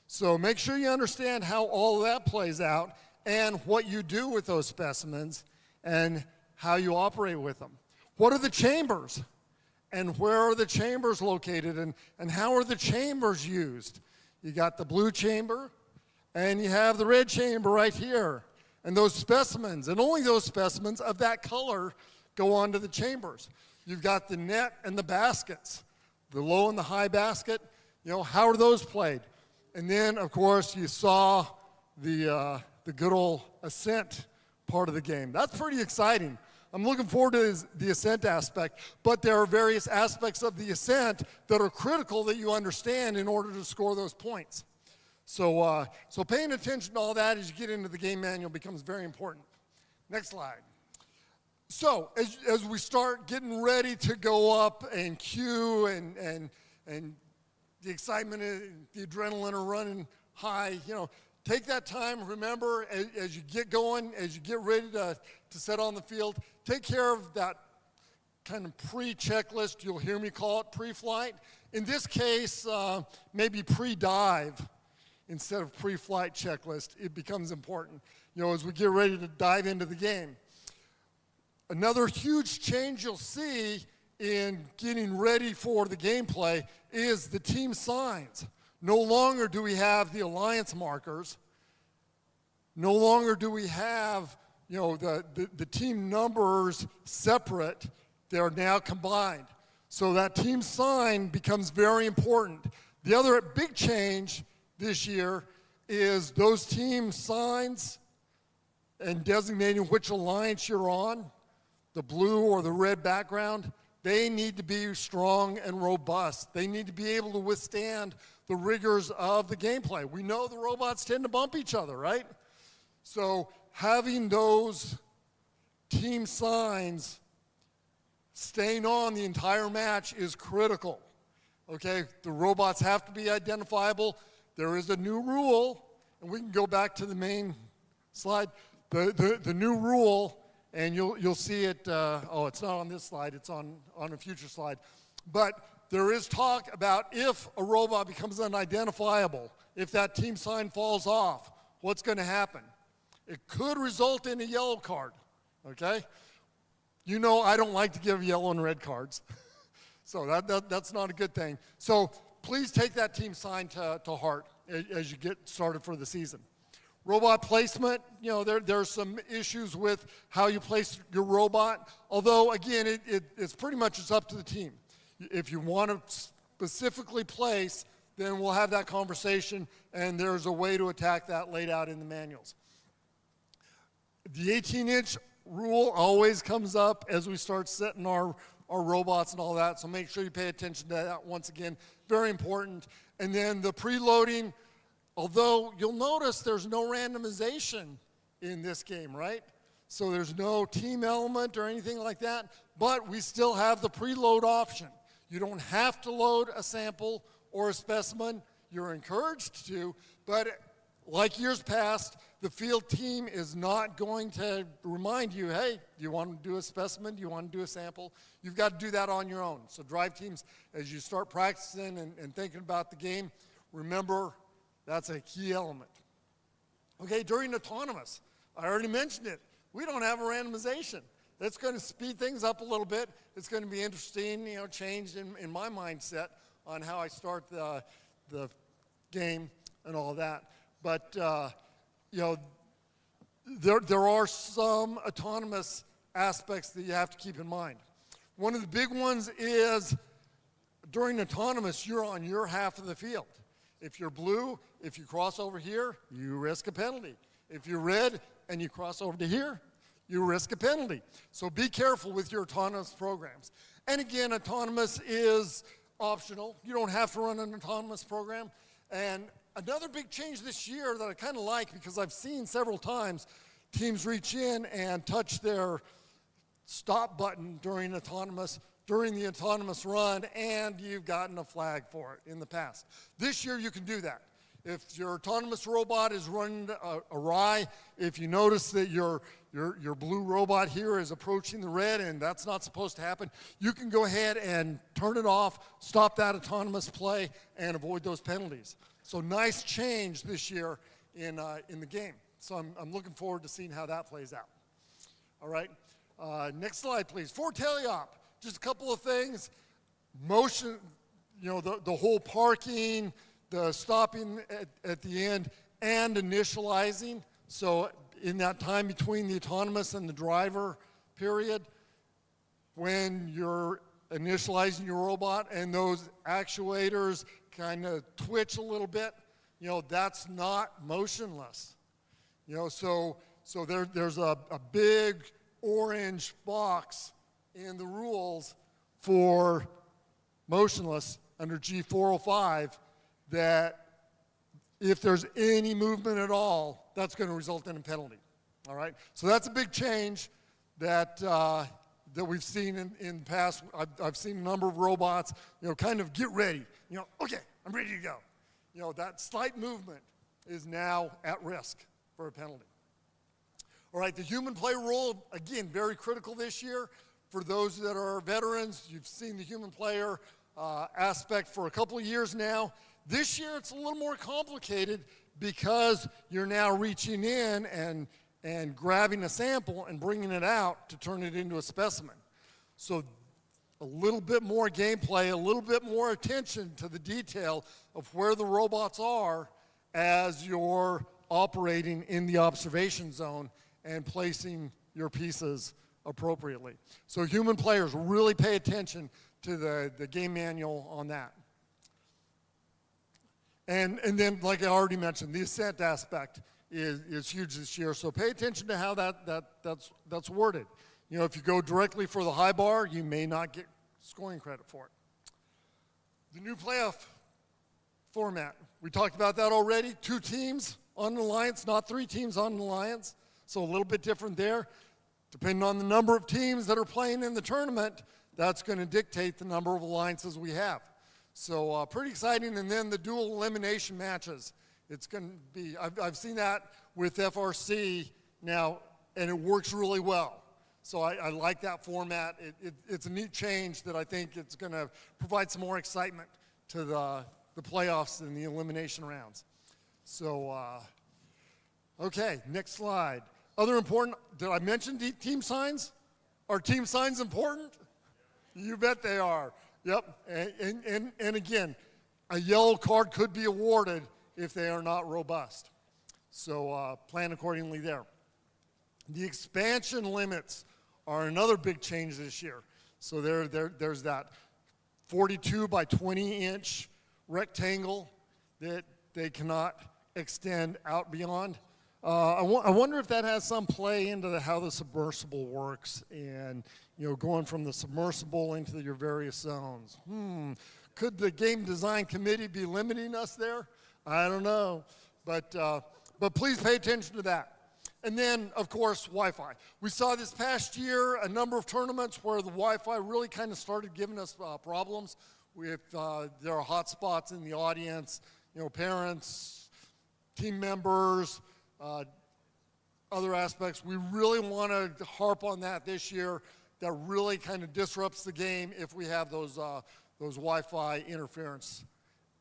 so make sure you understand how all of that plays out and what you do with those specimens and how you operate with them. What are the chambers? And where are the chambers located? And how are the chambers used? You got the blue chamber, and you have the red chamber right here. And those specimens, and only those specimens of that color, go onto the chambers. You've got the net and the baskets, the low and the high basket. You know, how are those played? And then, of course, you saw the good old ascent part of the game. That's pretty exciting. I'm looking forward to the ascent aspect, but there are various aspects of the ascent that are critical that you understand in order to score those points. So paying attention to all that as you get into the game manual becomes very important. Next slide. So as we start getting ready to go up and queue and the excitement and the adrenaline are running high, you know, take that time. Remember, as you get going, as you get ready to set on the field, take care of that kind of pre-checklist. You'll hear me call it pre-flight. In this case, maybe pre-dive instead of pre-flight checklist. It becomes important, you know, as we get ready to dive into the game. Another huge change you'll see in getting ready for the gameplay is the team signs. No longer do we have the alliance markers. No longer do we have, you know, the team numbers separate. They're now combined. So that team sign becomes very important. The other big change this year is those team signs and designating which alliance you're on, the blue or the red background, they need to be strong and robust. They need to be able to withstand the rigors of the gameplay. We know the robots tend to bump each other, right? So having those team signs staying on the entire match is critical. Okay, the robots have to be identifiable. There is a new rule, and we can go back to the main slide. the new rule, and you'll see it, it's not on this slide, it's on a future slide, but there is talk about if a robot becomes unidentifiable, if that team sign falls off, what's going to happen? It could result in a yellow card, okay? You know I don't like to give yellow and red cards, so that's not a good thing. So please take that team sign to heart as you get started for the season. Robot placement, there's some issues with how you place your robot, although, again, it's pretty much it's up to the team. If you want to specifically place, then we'll have that conversation, and there's a way to attack that laid out in the manuals. The 18-inch rule always comes up as we start setting our robots and all that, so make sure you pay attention to that. Once again, very important. And then the preloading, although you'll notice there's no randomization in this game, right? So there's no team element or anything like that, but we still have the preload option. You don't have to load a sample or a specimen. You're encouraged to, but like years past, the field team is not going to remind you, hey, do you want to do a specimen? Do you want to do a sample? You've got to do that on your own. So drive teams, as you start practicing and thinking about the game, remember that's a key element. Okay, during autonomous, I already mentioned it. We don't have a randomization. That's going to speed things up a little bit. It's going to be interesting, change in my mindset on how I start the game and all that. But, there are some autonomous aspects that you have to keep in mind. One of the big ones is during autonomous, you're on your half of the field. If you're blue, if you cross over here, you risk a penalty. If you're red and you cross over to here, you risk a penalty. So be careful with your autonomous programs. And again, autonomous is optional. You don't have to run an autonomous program. And another big change this year that I kind of like, because I've seen several times teams reach in and touch their stop button during the autonomous run, and you've gotten a flag for it in the past. This year you can do that. If your autonomous robot is running awry, if you notice that your blue robot here is approaching the red and that's not supposed to happen, you can go ahead and turn it off, stop that autonomous play, and avoid those penalties. So nice change this year in the game. So I'm looking forward to seeing how that plays out. All right, next slide, please. For teleop, just a couple of things. Motion, the whole parking, the stopping at the end, and initializing. So in that time between the autonomous and the driver period, when you're initializing your robot and those actuators kind of twitch a little bit, that's not motionless. So there's a big orange box in the rules for motionless under G405 that if there's any movement at all, that's going to result in a penalty. All right? So that's a big change that we've seen in the past. I've seen a number of robots, kind of get ready. Okay, I'm ready to go. That slight movement is now at risk for a penalty. All right, the human player rule, again, very critical this year. For those that are veterans, you've seen the human player aspect for a couple of years now. This year it's a little more complicated because you're now reaching in and grabbing a sample and bringing it out to turn it into a specimen. So a little bit more gameplay, a little bit more attention to the detail of where the robots are as you're operating in the observation zone and placing your pieces appropriately. So human players really pay attention to the game manual on that. And then, like I already mentioned, the ascent aspect is huge this year. So pay attention to how that's worded. If you go directly for the high bar, you may not get scoring credit for it. The new playoff format, we talked about that already. 2 teams on the alliance, not 3 teams on the alliance. So a little bit different there. Depending on the number of teams that are playing in the tournament, that's going to dictate the number of alliances we have. So pretty exciting. And then the dual elimination matches. It's going to be, I've seen that with FRC, Now, and it works really well. So I like that format. It's a neat change that I think it's going to provide some more excitement to the playoffs and the elimination rounds. So, okay, next slide. Other important, did I mention team signs? Are team signs important? You bet they are. Yep, and again, a yellow card could be awarded if they are not robust. So plan accordingly there. The expansion limits are another big change this year. So there's that 42 by 20 inch rectangle that they cannot extend out beyond. I wonder if that has some play into how the submersible works and going from the submersible into your various zones. Could the game design committee be limiting us there? I don't know, but please pay attention to that. And then, of course, Wi-Fi. We saw this past year a number of tournaments where the Wi-Fi really kind of started giving us problems. If there are hot spots in the audience, parents, team members, other aspects. We really want to harp on that this year. That really kind of disrupts the game if we have those Wi-Fi interference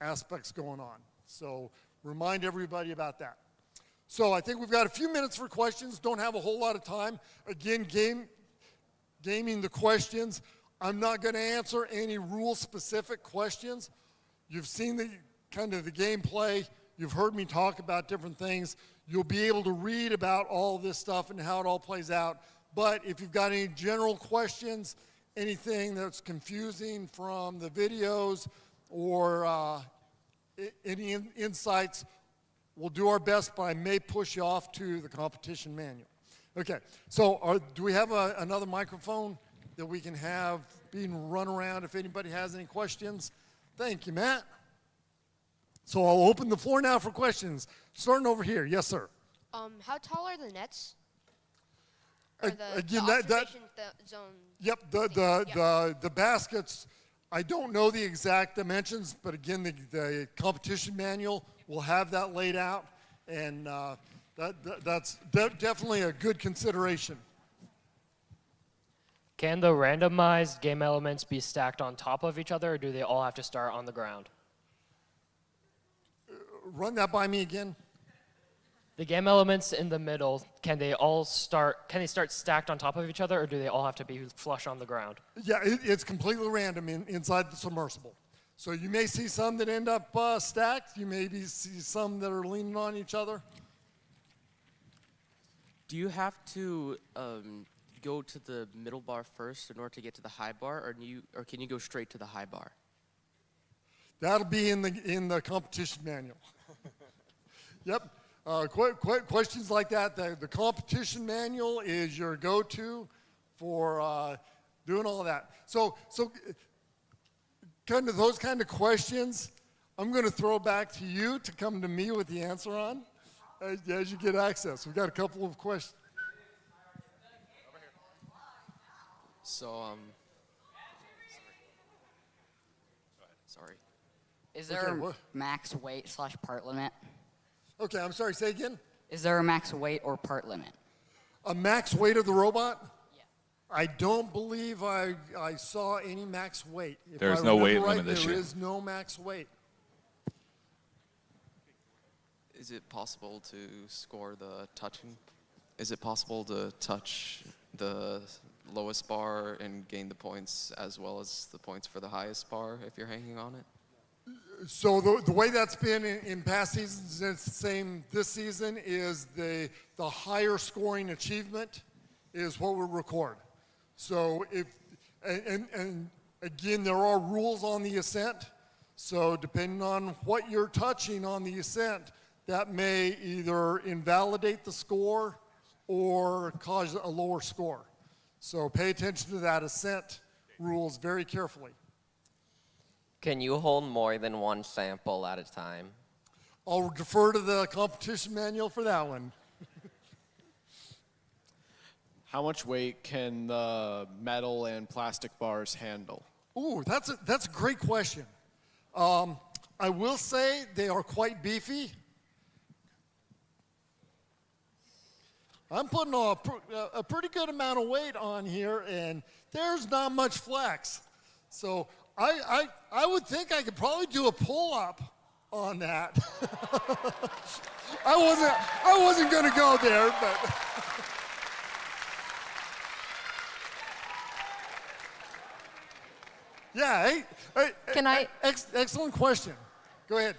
aspects going on. So remind everybody about that. So I think we've got a few minutes for questions. Don't have a whole lot of time. Again, gaming the questions. I'm not going to answer any rule-specific questions. You've seen the kind of the gameplay. You've heard me talk about different things. You'll be able to read about all this stuff and how it all plays out. But if you've got any general questions, anything that's confusing from the videos or any insights, we'll do our best, but I may push you off to the competition manual. Okay, so do we have another microphone that we can have being run around if anybody has any questions? Thank you, Matt. So I'll open the floor now for questions. Starting over here. Yes, sir. How tall are the nets? Again, zone. Yep, the baskets, I don't know the exact dimensions, but again, the competition manual will have that laid out, and that's definitely a good consideration. Can the randomized game elements be stacked on top of each other, or do they all have to start on the ground? Run that by me again. The game elements in the middle, can they start stacked on top of each other, or do they all have to be flush on the ground? Yeah, it's completely random inside the submersible. So you may see some that end up stacked. You may see some that are leaning on each other. Do you have to go to the middle bar first in order to get to the high bar, or can you go straight to the high bar? That'll be in the competition manual. Yep. Questions like that. The competition manual is your go-to for doing all that. So kind of those kind of questions, I'm going to throw back to you to come to me with the answer on as you get access. We've got a couple of questions. So, sorry. Is there a max weight / part limit? Okay, I'm sorry, say again? Is there a max weight or part limit? A max weight of the robot? Yeah. I don't believe I saw any max weight. There's no weight limit this year. There is no max weight. Is it possible to score the touching? Is it possible to touch the lowest bar and gain the points as well as the points for the highest bar if you're hanging on it? So the way that's been in past seasons, and it's the same this season, is the higher scoring achievement is what we record. So and again, there are rules on the ascent. So depending on what you're touching on the ascent, that may either invalidate the score or cause a lower score. So pay attention to that ascent rules very carefully. Can you hold more than one sample at a time? I'll defer to the competition manual for that one. How much weight can the metal and plastic bars handle? Ooh, that's a great question. I will say they are quite beefy. I'm putting a pretty good amount of weight on here, and there's not much flex. So I would think I could probably do a pull-up on that. I wasn't going to go there, but. Yeah, Can I? Excellent question. Go ahead.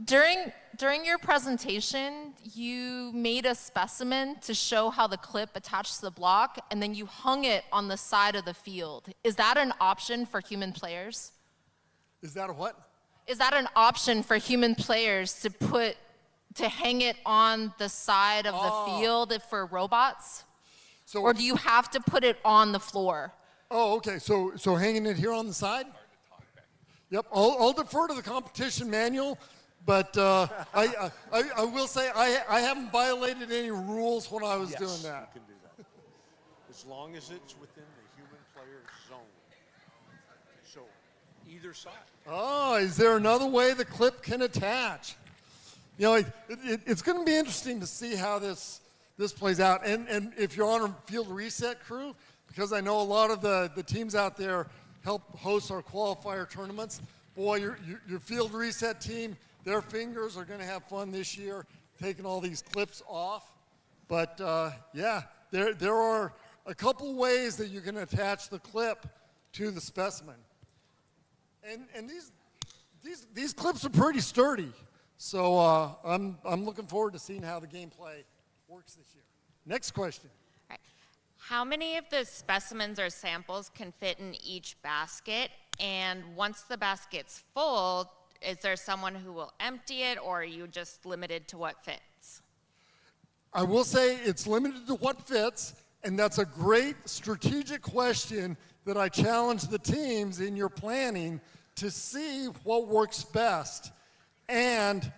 During your presentation, you made a specimen to show how the clip attached to the block, and then you hung it on the side of the field. Is that an option for human players? Is that a what? Is that an option for human players to hang it on the side of the field for robots? So, or do you have to put it on the floor? Oh, okay. So hanging it here on the side? Yep. I'll defer to the competition manual, but I will say I haven't violated any rules when I was doing that. You can do that. As long as it's within the human player zone. So either side. Oh, is there another way the clip can attach? You know, it's going to be interesting to see how this plays out. And if you're on a field reset crew, because I know a lot of the teams out there help host our qualifier tournaments. Boy, your field reset team, their fingers are going to have fun this year taking all these clips off. But yeah, there are a couple ways that you can attach the clip to the specimen. And these clips are pretty sturdy. So I'm looking forward to seeing how the gameplay works this year. Next question. How many of the specimens or samples can fit in each basket? And once the basket's full, is there someone who will empty it, or are you just limited to what fits? I will say it's limited to what fits, and that's a great strategic question that I challenge the teams in your planning to see what works best. And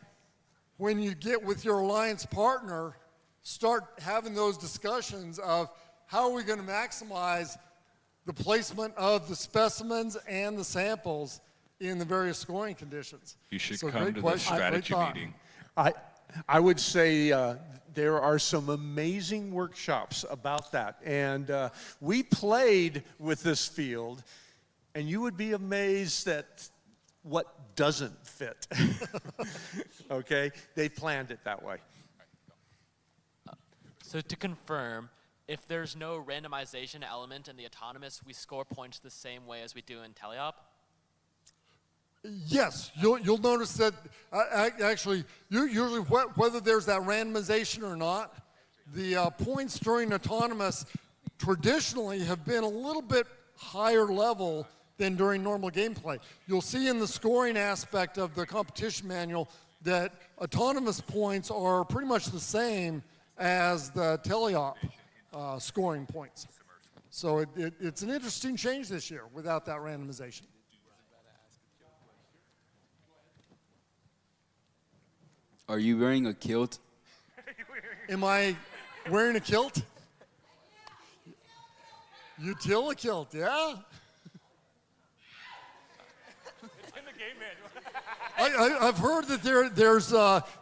when you get with your alliance partner, start having those discussions of how are we going to maximize the placement of the specimens and the samples in the various scoring conditions. You should So come great to the question, great strategy thought. meeting. I would say there are some amazing workshops about that. And we played with this field, and you would be amazed at what doesn't fit. Okay? They planned it that way. So to confirm, if there's no randomization element in the autonomous, we score points the same way as we do in teleop? Yes, you'll notice that actually, usually whether there's that randomization or not, the points during autonomous traditionally have been a little bit higher level than during normal gameplay. You'll see in the scoring aspect of the competition manual that autonomous points are pretty much the same as the teleop scoring points. So it's an interesting change this year without that randomization. Are you wearing a kilt? Am I wearing a kilt? Utila kilt, yeah? It's in the game manual. I've heard that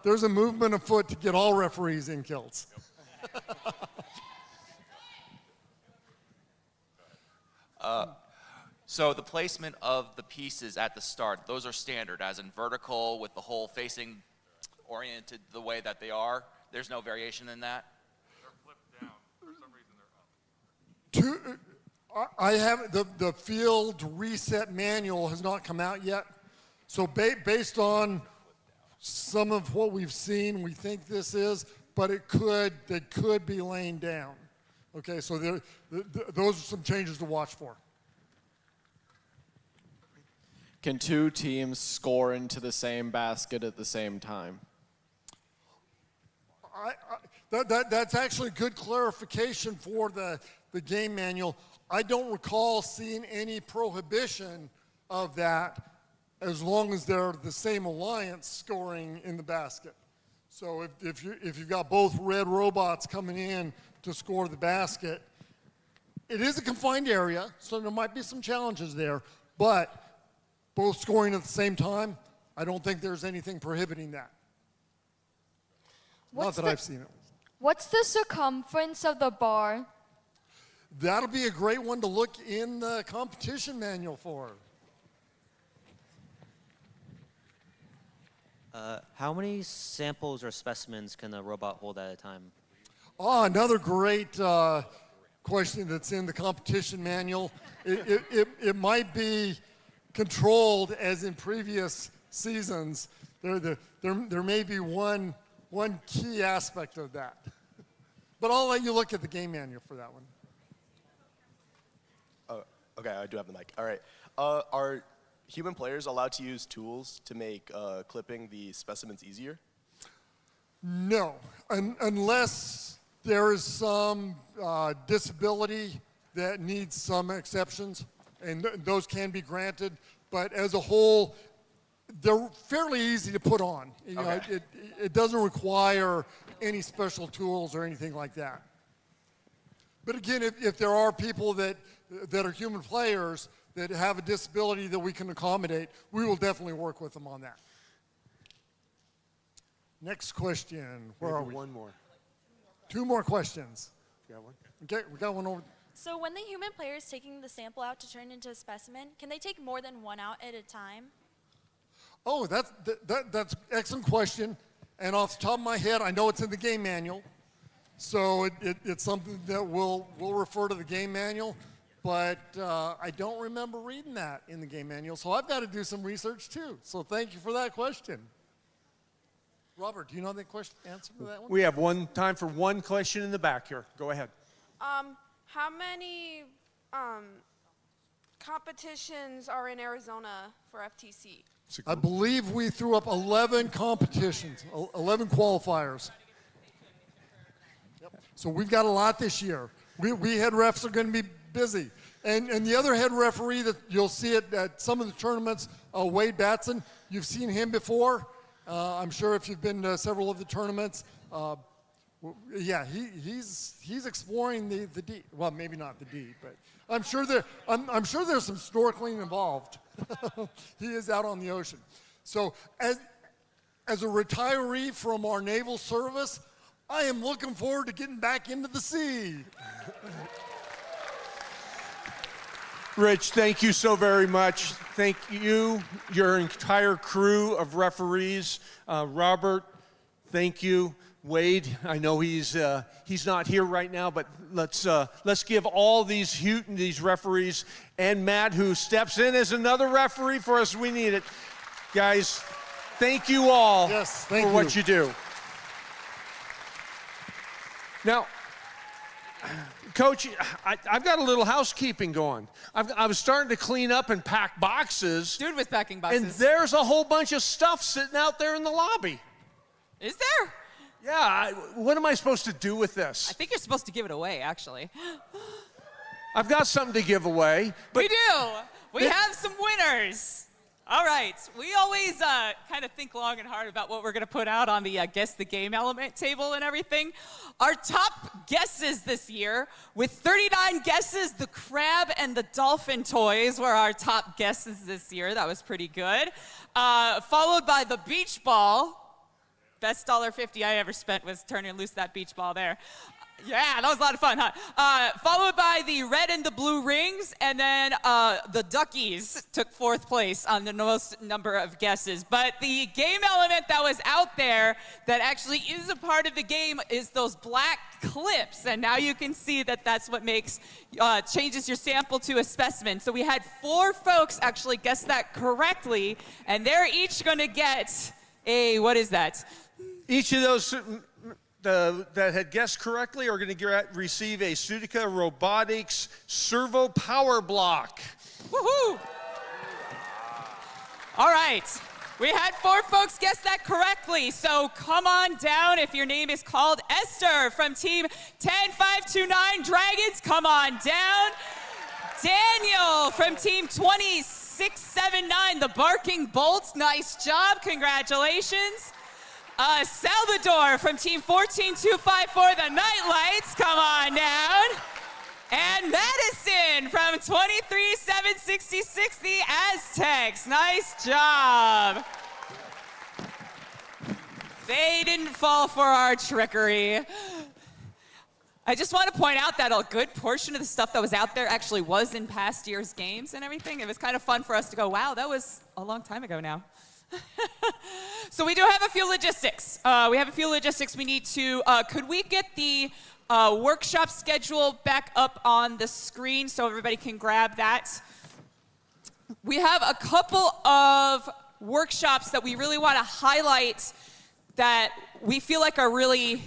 there's a movement afoot to get all referees in kilts. So the placement of the pieces at the start, those are standard, as in vertical with the hole facing oriented the way that they are. There's no variation in that. They're flipped down. For some reason, they're up. I haven't, the field reset manual has not come out yet. So based on some of what we've seen, we think this is, but they could be laying down. Okay, so those are some changes to watch for. Can two teams score into the same basket at the same time? That's actually good clarification for the game manual. I don't recall seeing any prohibition of that as long as they're the same alliance scoring in the basket. So if you've got both red robots coming in to score the basket, it is a confined area, so there might be some challenges there, but both scoring at the same time, I don't think there's anything prohibiting that. Not that I've seen it. What's the circumference of the bar? That'll be a great one to look in the competition manual for. How many samples or specimens can a robot hold at a time? Oh, another great question that's in the competition manual. It might be controlled as in previous seasons. There may be one key aspect of that. But I'll let you look at the game manual for that one. Okay, I do have the mic. All right. Are human players allowed to use tools to make clipping the specimens easier? No, unless there is some disability that needs some exceptions, and those can be granted. But as a whole, they're fairly easy to put on. You know, it doesn't require any special tools or anything like that. But again, if there are people that are human players that have a disability that we can accommodate, we will definitely work with them on that. Next question. Where are we? One more. Two more questions. Got one? Okay, we got one over. So when the human player is taking the sample out to turn into a specimen, can they take more than one out at a time? Oh, that's an excellent question. And off the top of my head, I know it's in the game manual. So it's something that we'll refer to the game manual. But I don't remember reading that in the game manual. So I've got to do some research too. So thank you for that question. Robert, do you know the answer to that one? We have time for one question in the back here. Go ahead. How many competitions are in Arizona for FTC? I believe we threw up 11 competitions, 11 qualifiers. Yep. So we've got a lot this year. We head refs are going to be busy. And the other head referee that you'll see at some of the tournaments, Wade Batson, you've seen him before. I'm sure if you've been to several of the tournaments, yeah, he's exploring the D. Well, maybe not the D, but I'm sure there's some snorkeling involved. He is out on the ocean. So as a retiree from our naval service, I am looking forward to getting back into the sea. Rich, thank you so very much. Thank you, your entire crew of referees. Robert, thank you. Wade, I know he's not here right now, but let's give all these referees, and Matt, who steps in as another referee for us. We need it, guys. Thank you all for what you do. Now, Coach, I've got a little housekeeping going. I was starting to clean up and pack boxes. Dude was packing boxes. And there's a whole bunch of stuff sitting out there in the lobby. Is there? Yeah, what am I supposed to do with this? I think you're supposed to give it away, actually. I've got something to give away. We do. We have some winners. All right. We always kind of think long and hard about what we're going to put out on the Guess the Game element table and everything. Our top guesses this year, with 39 guesses, the crab and the dolphin toys were our top guesses this year. That was pretty good. Followed by the beach ball. Best $1.50 I ever spent was turning loose that beach ball there. Yeah, that was a lot of fun, huh? Followed by the red and the blue rings, and then the duckies took fourth place on the most number of guesses. But the game element that was out there that actually is a part of the game is those black clips. And now you can see that that's what changes your sample to a specimen. So we had 4 folks actually guess that correctly, and they're each going to get what is that? Each of those that had guessed correctly are going to receive a Sudica Robotics Servo Power Block. Woohoo! All right. We had 4 folks guess that correctly, so come on down if your name is called Esther from Team 10529 Dragons. Come on down. Daniel from Team 2679 The Barking Bolts. Nice job. Congratulations. Salvador from Team 14254 The Nightlights, come on down. And Madison from 23766 The Aztecs, nice job. They didn't fall for our trickery. I just want to point out that a good portion of the stuff that was out there actually was in past year's games and everything. It was kind of fun for us to go, wow, that was a long time ago now. So we do have a few logistics. We need to, could we get the workshop schedule back up on the screen so everybody can grab that? We have a couple of workshops that we really want to highlight that we feel like are really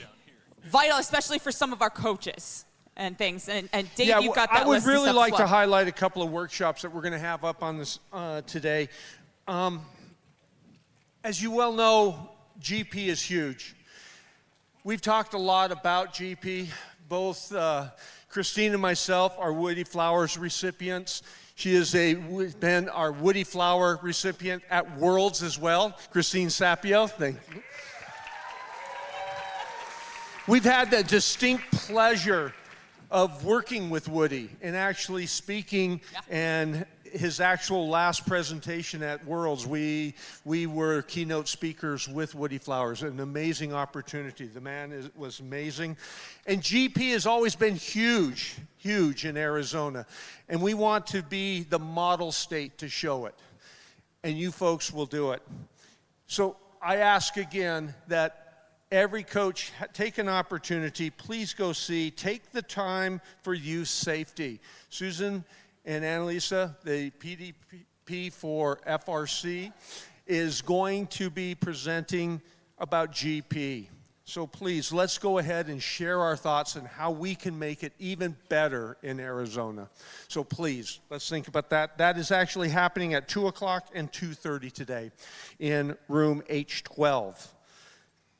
vital, especially for some of our coaches and things. And Dave, Yeah, you've got that I would list of really stuff like as to well. highlight a couple of workshops that we're going to have up on this today. As you well know, GP is huge. We've talked a lot about GP. Both Christine and myself are Woody Flowers recipients. She has been our Woody Flower recipient at Worlds as well. Christine Sapio, thank you. We've had the distinct pleasure of working with Woody and actually speaking, and his actual last presentation at Worlds, we were keynote speakers with Woody Flowers. An amazing opportunity. The man was amazing. And GP has always been huge in Arizona. And we want to be the model state to show it. And you folks will do it. So I ask again that every coach take an opportunity. Please go see. Take the time for youth safety. Susan and Annalisa, the PDP for FRC, is going to be presenting about GP. So please, let's go ahead and share our thoughts on how we can make it even better in Arizona. So please, let's think about that. That is actually happening at 2 o'clock and 2:30 today in room H12.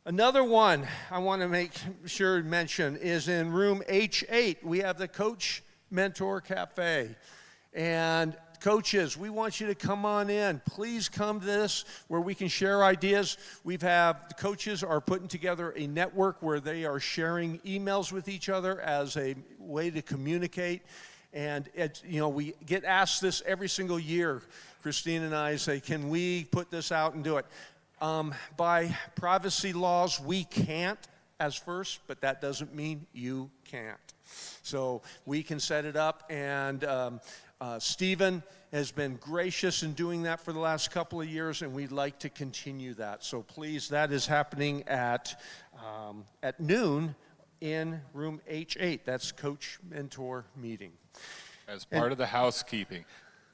Another one I want to make sure to mention is in room H8. We have the Coach Mentor Cafe. And coaches, we want you to come on in. Please come to this where we can share ideas. The coaches are putting together a network where they are sharing emails with each other as a way to communicate. And we get asked this every single year. Christine and I say, can we put this out and do it? By privacy laws, we can't as first, but that doesn't mean you can't. So we can set it up, and Stephen has been gracious in doing that for the last couple of years, and we'd like to continue that. So please, that is happening at noon in room H8. That's Coach Mentor meeting. As part of the housekeeping,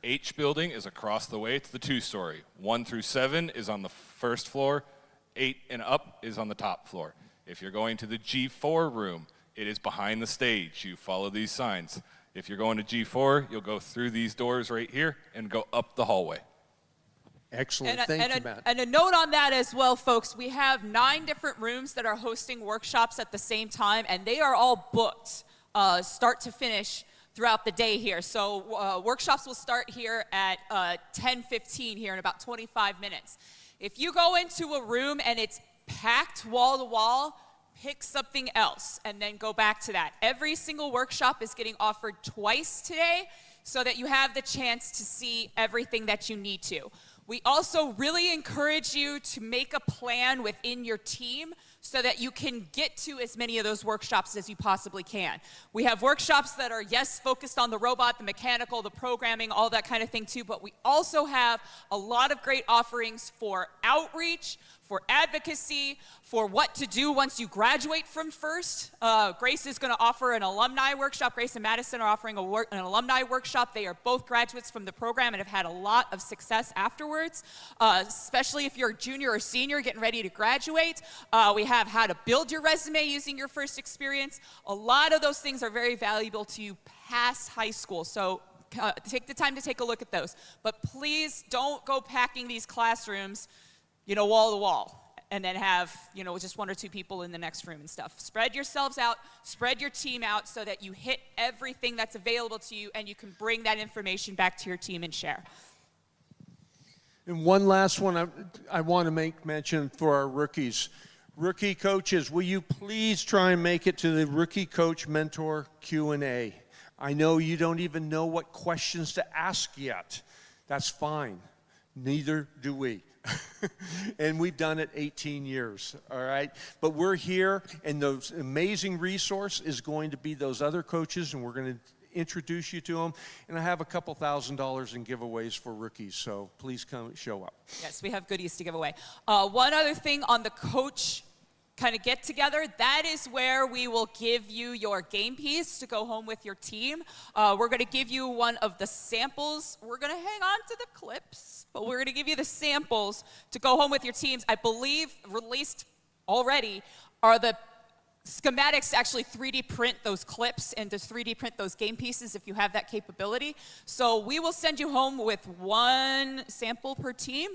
H building is across the way. It's the 2-story. 1 through 7 is on the first floor. 8 and up is on the top floor. If you're going to the G4 room, it is behind the stage. You follow these signs. If you're going to G4, you'll go through these doors right here and go up the hallway. Excellent. Thank you, Matt. And a note on that as well, folks. We have 9 different rooms that are hosting workshops at the same time, and they are all booked start to finish throughout the day here. So workshops will start here at 10:15 here in about 25 minutes. If you go into a room and it's packed wall to wall, pick something else and then go back to that. Every single workshop is getting offered twice today so that you have the chance to see everything that you need to. We also really encourage you to make a plan within your team so that you can get to as many of those workshops as you possibly can. We have workshops that are, yes, focused on the robot, the mechanical, the programming, all that kind of thing too, but we also have a lot of great offerings for outreach, for advocacy, for what to do once you graduate from FIRST. Grace is going to offer an alumni workshop. Grace and Madison are offering an alumni workshop. They are both graduates from the program and have had a lot of success afterwards, especially if you're a junior or senior getting ready to graduate. We have how to build your resume using your FIRST experience. A lot of those things are very valuable to you past high school. So take the time to take a look at those. But please don't go packing these classrooms, wall to wall, and then have, just 1 or 2 people in the next room and stuff. Spread yourselves out, spread your team out so that you hit everything that's available to you and you can bring that information back to your team and share. And one last one I want to make mention for our rookies. Rookie coaches, will you please try and make it to the Rookie Coach Mentor Q&A? I know you don't even know what questions to ask yet. That's fine. Neither do we. And we've done it 18 years, all right? But we're here, and those amazing resource is going to be those other coaches, and we're going to introduce you to them. And I have a couple $1,000s in giveaways for rookies, so please come show up. Yes, we have goodies to give away. One other thing on the coach kind of get together, that is where we will give you your game piece to go home with your team. We're going to give you one of the samples. We're going to hang on to the clips, but we're going to give you the samples to go home with your teams. I believe released already are the schematics to actually 3D print those clips and to 3D print those game pieces if you have that capability. So we will send you home with one sample per team.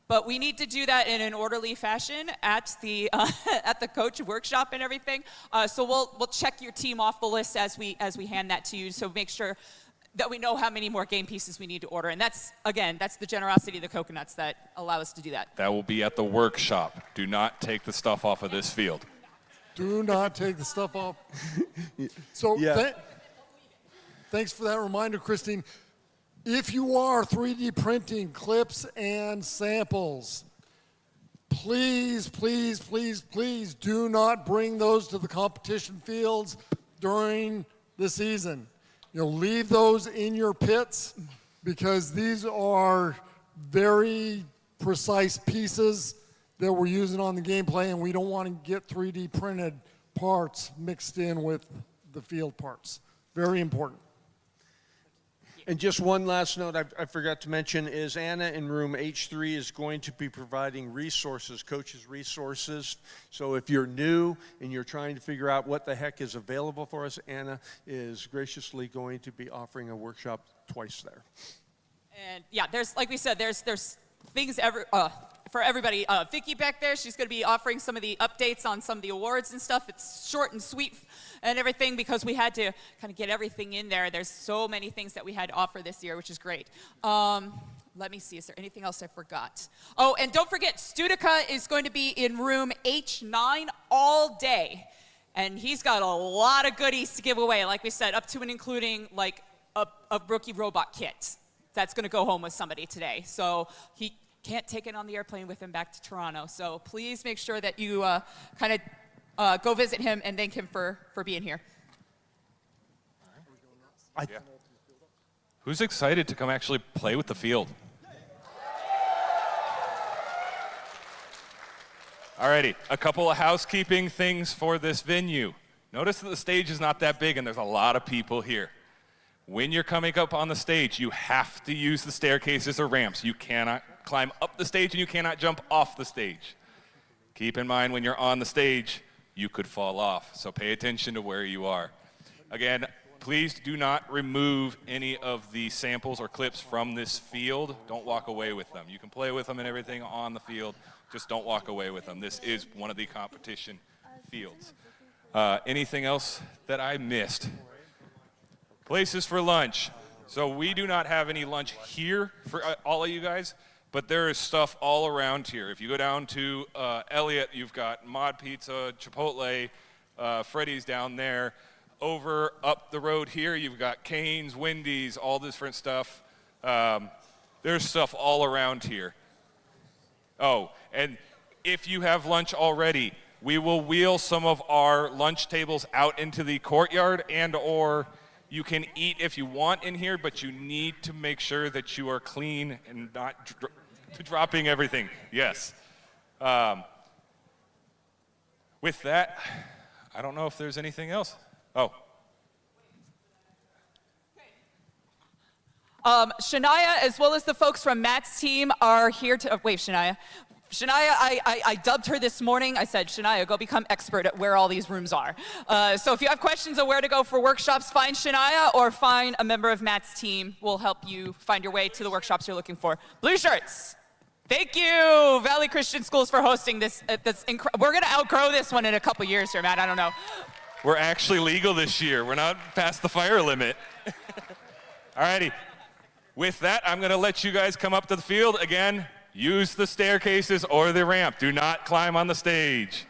But we need to do that in an orderly fashion at the coach workshop and everything. So we'll check your team off the list as we hand that to you. So make sure that we know how many more game pieces we need to order. And that's the generosity of the Coconuts that allow us to do that. That will be at the workshop. Do not take the stuff off of this field. Do not take the stuff off. So thanks for that reminder, Christine. If you are 3D printing clips and samples, please, please, please, please do not bring those to the competition fields during the season. Leave those in your pits because these are very precise pieces that we're using on the gameplay, and we don't want to get 3D printed parts mixed in with the field parts. Very important. And just one last note I forgot to mention is Anna in room H3 is going to be providing resources, coaches' resources. So if you're new and you're trying to figure out what the heck is available for us, Anna is graciously going to be offering a workshop twice there. And yeah, there's, like we said, there's things for everybody. Vicky back there, she's going to be offering some of the updates on some of the awards and stuff. It's short and sweet and everything because we had to kind of get everything in there. There's so many things that we had to offer this year, which is great. Let me see, is there anything else I forgot? Oh, and don't forget, Studica is going to be in room H9 all day. And he's got a lot of goodies to give away, like we said, up to and including like a rookie robot kit. That's going to go home with somebody today. So he can't take it on the airplane with him back to Toronto. So please make sure that you kind of go visit him and thank him for being here. Who's excited to come actually play with the field? Alrighty, a couple of housekeeping things for this venue. Notice that the stage is not that big and there's a lot of people here. When you're coming up on the stage, you have to use the staircases or ramps. You cannot climb up the stage and you cannot jump off the stage. Keep in mind when you're on the stage, you could fall off, so pay attention to where you are. Again, please do not remove any of the samples or clips from this field. Don't walk away with them. You can play with them and everything on the field, just don't walk away with them. This is one of the competition fields. Anything else that I missed? Places for lunch. So we do not have any lunch here for all of you guys, but there is stuff all around here. If you go down to Elliott, you've got Mod Pizza, Chipotle, Freddy's down there. Over up the road here, you've got Cane's, Wendy's, all this different stuff. There's stuff all around here. Oh, and if you have lunch already, we will wheel some of our lunch tables out into the courtyard and/or you can eat if you want in here, but you need to make sure that you are clean and not dropping everything. Yes. With that, I don't know if there's anything else. Oh. Shania, as well as the folks from Matt's team, are here to wave, Shania. Shania, I dubbed her this morning. I said, Shania, go become expert at where all these rooms are. So if you have questions of where to go for workshops, find Shania or find a member of Matt's team. We'll help you find your way to the workshops you're looking for. Blue shirts. Thank you, Valley Christian Schools, for hosting this. We're going to outgrow this one in a couple years here, Matt. I don't know. We're actually legal this year. We're not past the fire limit. All righty. With that, I'm going to let you guys come up to the field again. Use the staircases or the ramp. Do not climb on the stage.